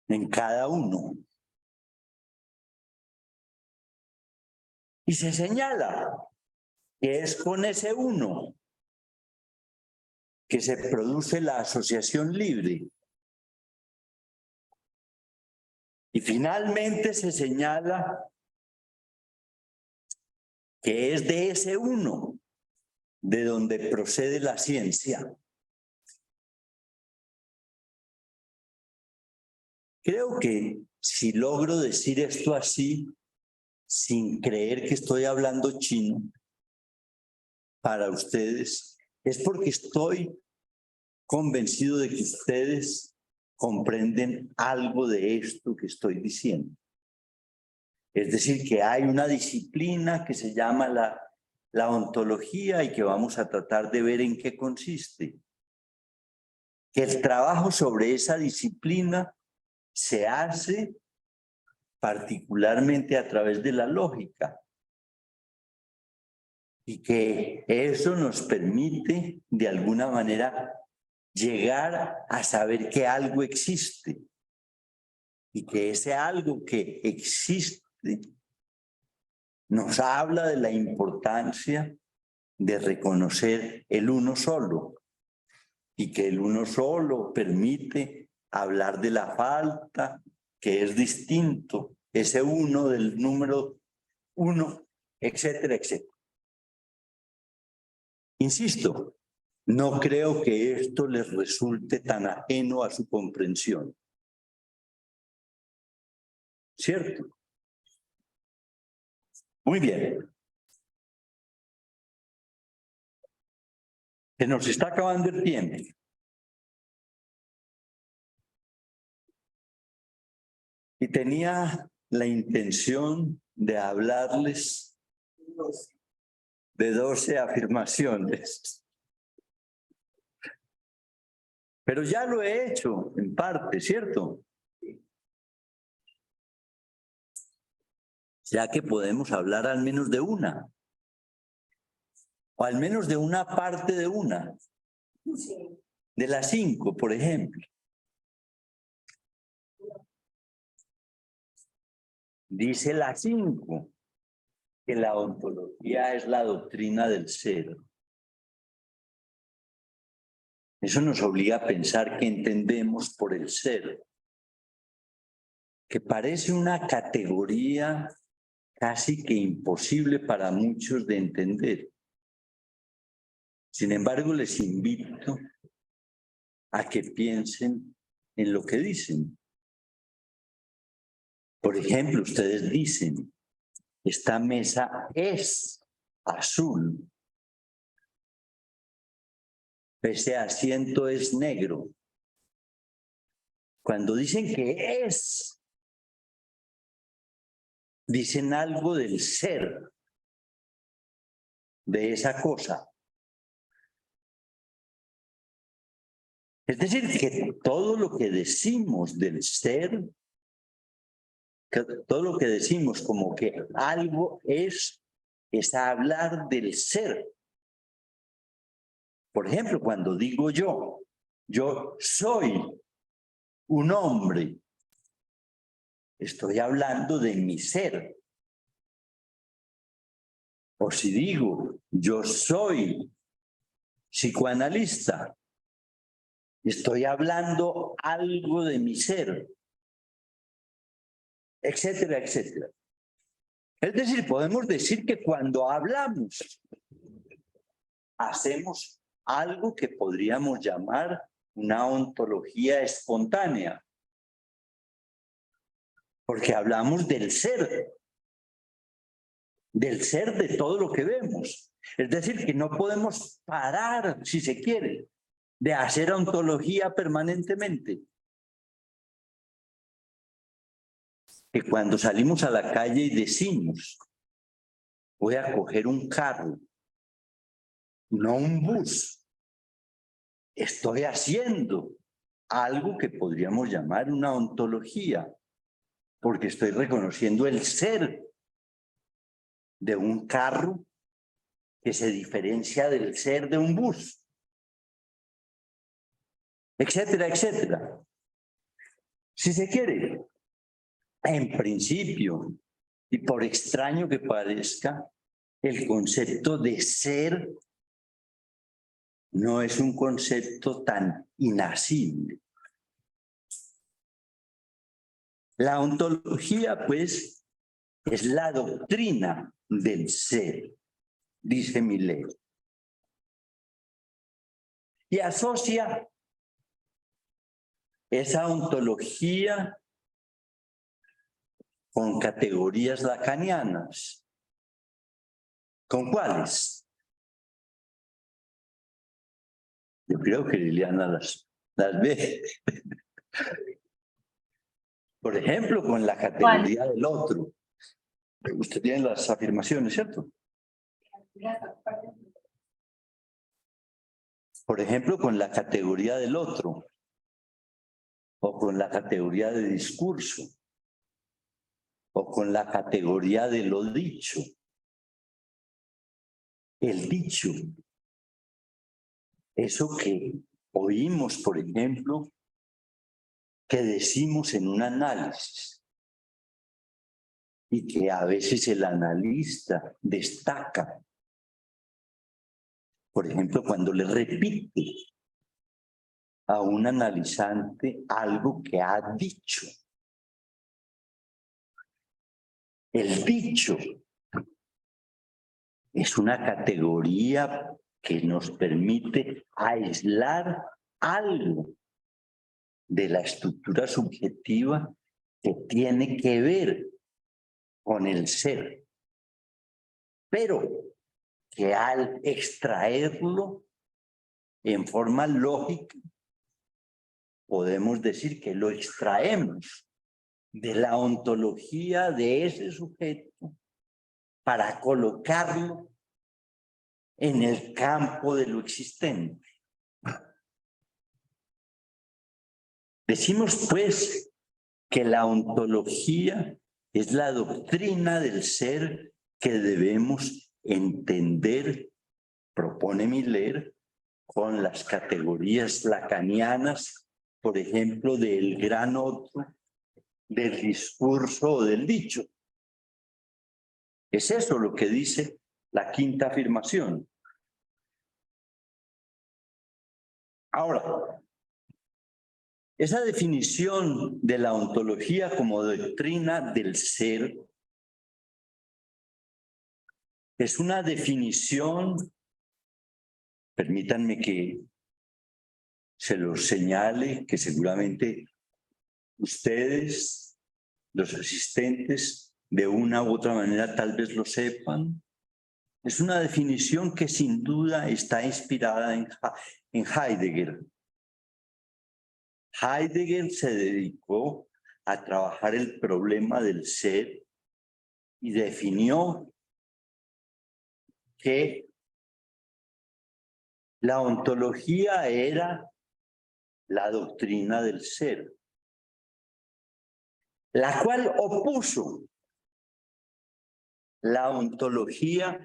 en cada uno. Y se señala que es con ese uno que se produce la asociación libre. Y finalmente se señala que es de ese uno de donde procede la ciencia. Creo que si logro decir esto así, sin creer que estoy hablando chino para ustedes, es porque estoy convencido de que ustedes comprenden algo de esto que estoy diciendo. Es decir, que hay una disciplina que se llama la ontología y que vamos a tratar de ver en qué consiste. Que el trabajo sobre esa disciplina se hace particularmente a través de la lógica. Y que eso nos permite, de alguna manera, llegar a saber que algo existe. Y que ese algo que existe nos habla de la importancia de reconocer el uno solo. Y que el uno solo permite hablar de la falta, que es distinto, ese uno del número uno, etcétera, etcétera. Insisto, no creo que esto les resulte tan ajeno a su comprensión. ¿Cierto? Muy bien. Se nos está acabando el tiempo. Y tenía la intención de hablarles de 12 afirmaciones. Pero ya lo he hecho en parte, ¿cierto? Ya que podemos hablar al menos de una. O al menos de una parte de una. De las 5, por ejemplo. Dice la 5, que la ontología es la doctrina del ser. Eso nos obliga a pensar qué entendemos por el ser, que parece una categoría casi que imposible para muchos de entender. Sin embargo, les invito a que piensen en lo que dicen. Por ejemplo, ustedes dicen, esta mesa es azul. Ese asiento es negro. Cuando dicen que es, dicen algo del ser de esa cosa. Es decir, que todo lo que decimos del ser, todo lo que decimos como que algo es hablar del ser. Por ejemplo, cuando digo yo soy un hombre, estoy hablando de mi ser. O si digo, yo soy psicoanalista, estoy hablando algo de mi ser, etcétera, etcétera. Es decir, podemos decir que cuando hablamos, hacemos algo que podríamos llamar una ontología espontánea, porque hablamos del ser de todo lo que vemos. Es decir, que no podemos parar, si se quiere, de hacer ontología permanentemente. Que cuando salimos a la calle y decimos, voy a coger un carro, no un bus, estoy haciendo algo que podríamos llamar una ontología, porque estoy reconociendo el ser de un carro que se diferencia del ser de un bus, etcétera, etcétera. Si se quiere, en principio, y por extraño que parezca, el concepto de ser no es un concepto tan inasible. La ontología, pues, es la doctrina del ser, dice Millet. Y asocia esa ontología con categorías lacanianas. ¿Con cuáles? Yo creo que Liliana las ve. Por ejemplo, con la categoría del otro. Usted tiene las afirmaciones, ¿cierto? Por ejemplo, con la categoría del otro. O con la categoría de discurso. O con la categoría de lo dicho. El dicho. Eso que oímos, por ejemplo, que decimos en un análisis y que a veces el analista destaca. Por ejemplo, cuando le repite a un analizante algo que ha dicho. El dicho es una categoría que nos permite aislar algo de la estructura subjetiva que tiene que ver con el ser, pero que al extraerlo en forma lógica, podemos decir que lo extraemos de la ontología de ese sujeto para colocarlo en el campo de lo existente. Decimos, pues, que la ontología es la doctrina del ser que debemos entender, propone Millet, con las categorías lacanianas, por ejemplo, del gran otro, del discurso o del dicho. Es eso lo que dice la quinta afirmación. Ahora, esa definición de la ontología como doctrina del ser es una definición Permítanme que se los señale, que seguramente ustedes, los asistentes, de una u otra manera tal vez lo sepan. Es una definición que sin duda está inspirada en Heidegger. Heidegger se dedicó a trabajar el problema del ser y definió que la ontología era la doctrina del ser, la cual opuso la ontología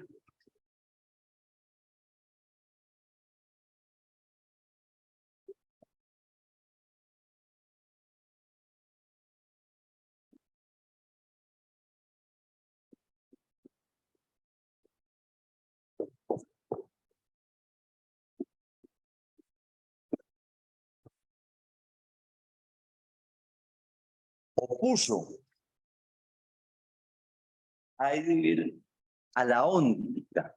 Heidegger a la óntica,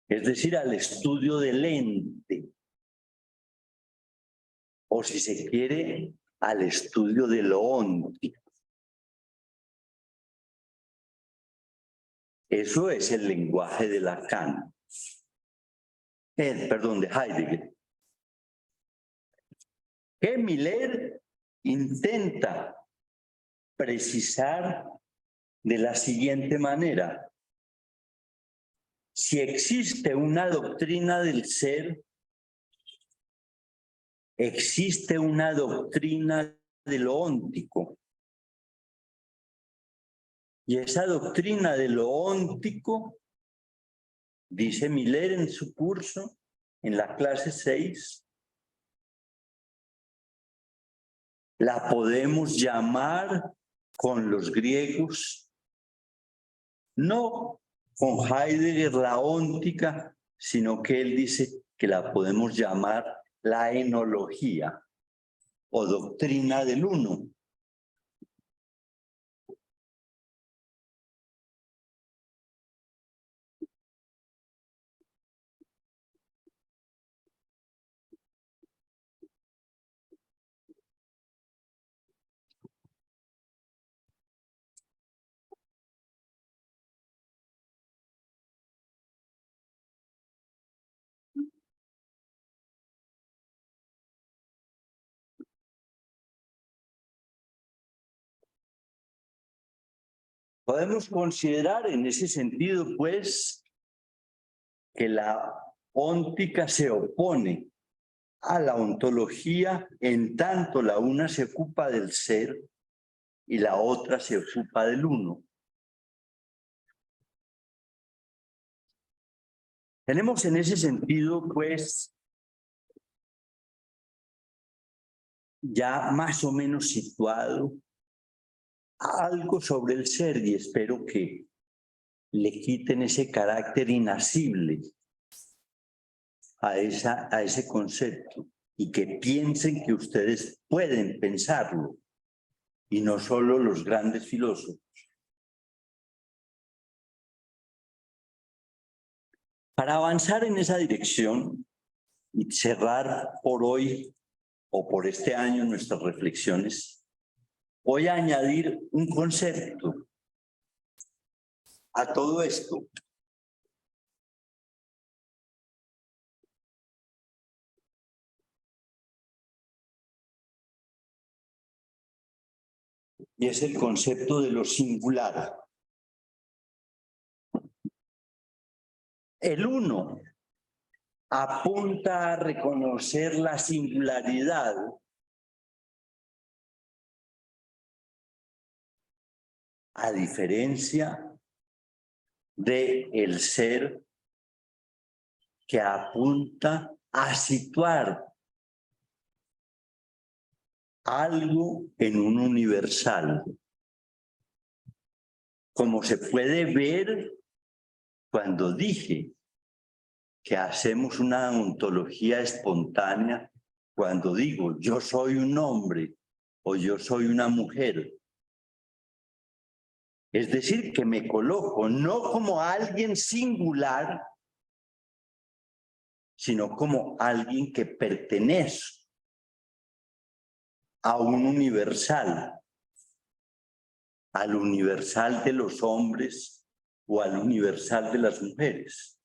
es decir, al estudio del ente, o si se quiere, al estudio de lo óntico. Eso es el lenguaje de Lacan, perdón, de Heidegger. Que Miller intenta precisar de la siguiente manera: si existe una doctrina del ser, existe una doctrina de lo óntico. Y esa doctrina de lo óntico, dice Miller en su curso, en la clase 6, la podemos llamar con los griegos, no con Heidegger la óntica, sino que él dice que la podemos llamar la enología o doctrina del uno. Podemos considerar en ese sentido, pues, que la óntica se opone a la ontología en tanto la una se ocupa del ser y la otra se ocupa del uno. Tenemos en ese sentido, pues, ya más o menos situado algo sobre el ser, y espero que le quiten ese carácter inasible a ese concepto y que piensen que ustedes pueden pensarlo y no solo los grandes filósofos. Para avanzar en esa dirección y cerrar por hoy o por este año nuestras reflexiones, voy a añadir un concepto a todo esto. Y es el concepto de lo singular. El uno apunta a reconocer la singularidad a diferencia del ser que apunta a situar algo en un universal. Como se puede ver cuando dije que hacemos una ontología espontánea, cuando digo yo soy un hombre o yo soy una mujer. Es decir, que me coloco no como alguien singular, sino como alguien que pertenece a un universal, al universal de los hombres o al universal de las mujeres.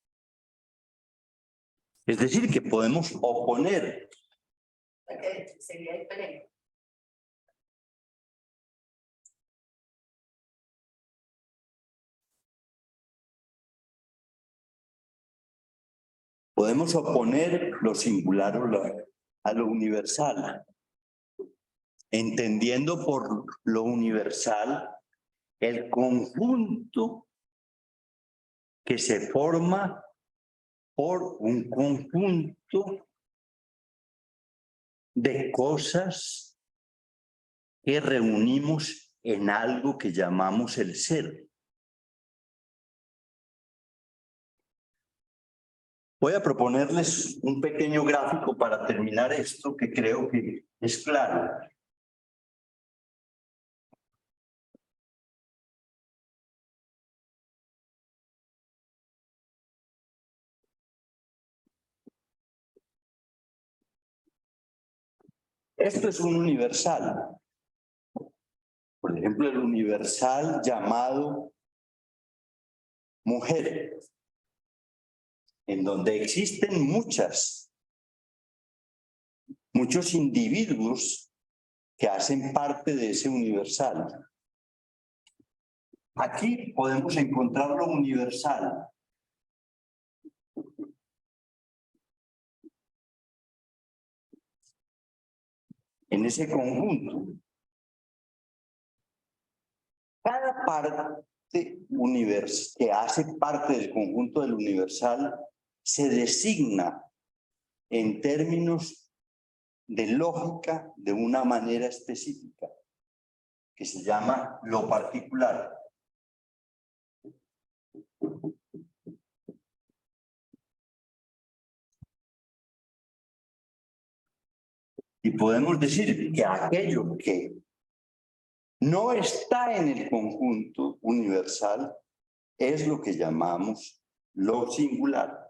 Es decir, que podemos oponer. Sería diferente. Podemos oponer lo singular a lo universal, entendiendo por lo universal el conjunto que se forma por un conjunto de cosas que reunimos en algo que llamamos el ser. Voy a proponerles un pequeño gráfico para terminar esto que creo que es claro. Esto es un universal. Por ejemplo, el universal llamado mujer, en donde existen muchos individuos que hacen parte de ese universal. Aquí podemos encontrar lo universal. En ese conjunto. Cada parte que hace parte del conjunto del universal se designa en términos de lógica de una manera específica, que se llama lo particular. Y podemos decir que aquello que no está en el conjunto universal es lo que llamamos lo singular.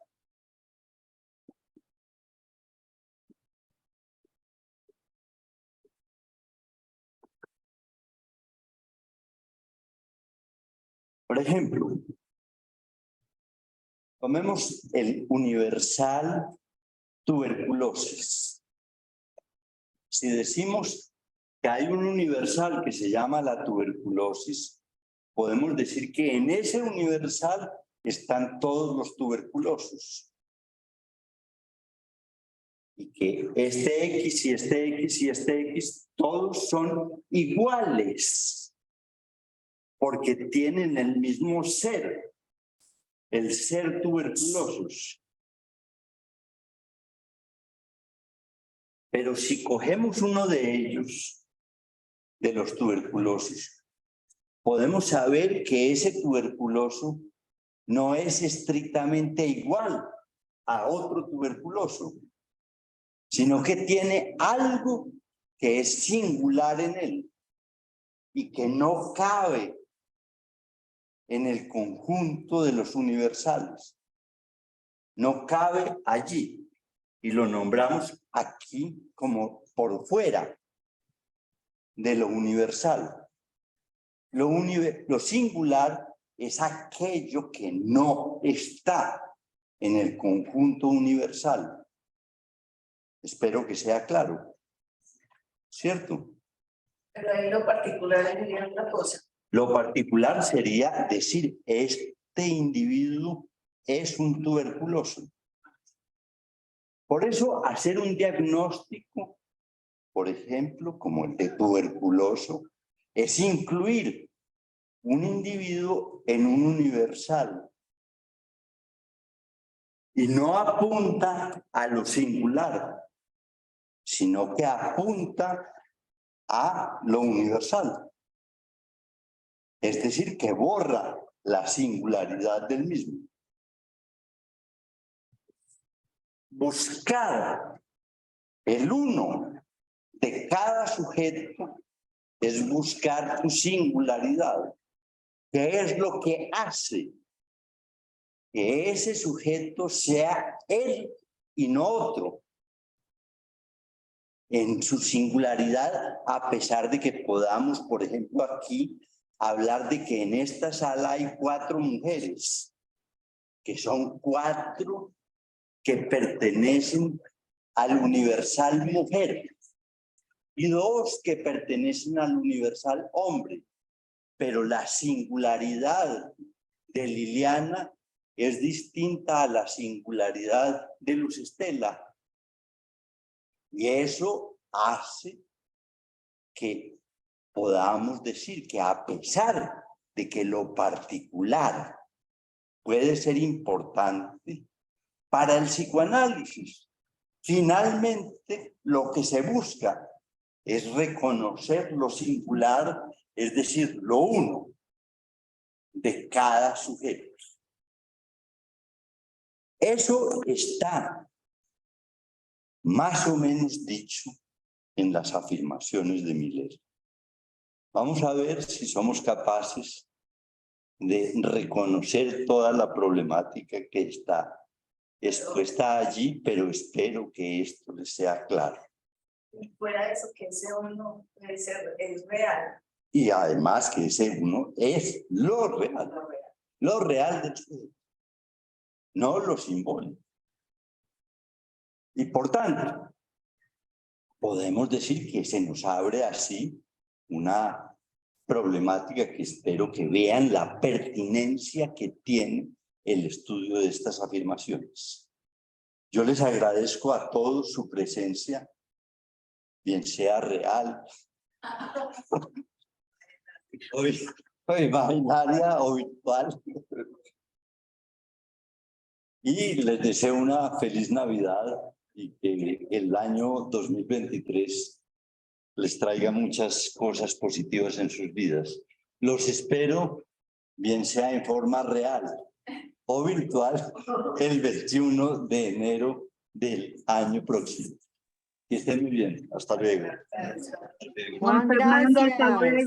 Por ejemplo, tomemos el universal tuberculosis. Si decimos que hay un universal que se llama la tuberculosis, podemos decir que en ese universal están todos los tuberculosos. Y que este X y este X y este X, todos son iguales, porque tienen el mismo ser, el ser tuberculosos. Pero si cogemos uno de ellos, de los tuberculosos, podemos saber que ese tuberculoso no es estrictamente igual a otro tuberculoso, sino que tiene algo que es singular en él y que no cabe en el conjunto de los universales. No cabe allí y lo nombramos aquí como por fuera de lo universal. Lo singular es aquello que no está en el conjunto universal. Espero que sea claro. ¿Cierto? Pero ahí lo particular sería otra cosa. Lo particular sería decir, este individuo es un tuberculoso. Por eso, hacer un diagnóstico, por ejemplo, como el de tuberculoso, es incluir un individuo en un universal. Y no apunta a lo singular, sino que apunta a lo universal. Es decir, que borra la singularidad del mismo. Buscar el uno de cada sujeto es buscar su singularidad, que es lo que hace que ese sujeto sea él y no otro. En su singularidad, a pesar de que podamos, por ejemplo, aquí hablar de que en esta sala hay 4 mujeres, que son 4 que pertenecen al universal mujer y 2 que pertenecen al universal hombre. Pero la singularidad de Liliana es distinta a la singularidad de Luz Estela. Y eso hace que podamos decir que a pesar de que lo particular puede ser importante para el psicoanálisis, finalmente lo que se busca es reconocer lo singular, es decir, lo uno de cada sujeto. Eso está más o menos dicho en las afirmaciones de Miller. Vamos a ver si somos capaces de reconocer toda la problemática que está expuesta allí, pero espero que esto les sea claro. Y fuera de eso, que ese uno puede ser, es real. Y además que ese uno es lo real, lo real del sujeto, no lo simbólico. Y por tanto, podemos decir que se nos abre así una problemática que espero que vean la pertinencia que tiene el estudio de estas afirmaciones. Yo les agradezco a todos su presencia, bien sea real, o imaginaria o virtual. Y les deseo una feliz Navidad y que el año 2023 les traiga muchas cosas positivas en sus vidas. Los espero, bien sea en forma real o virtual, el 21 de enero del año próximo. Que estén muy bien. Hasta luego. Juan Fernando, hasta luego.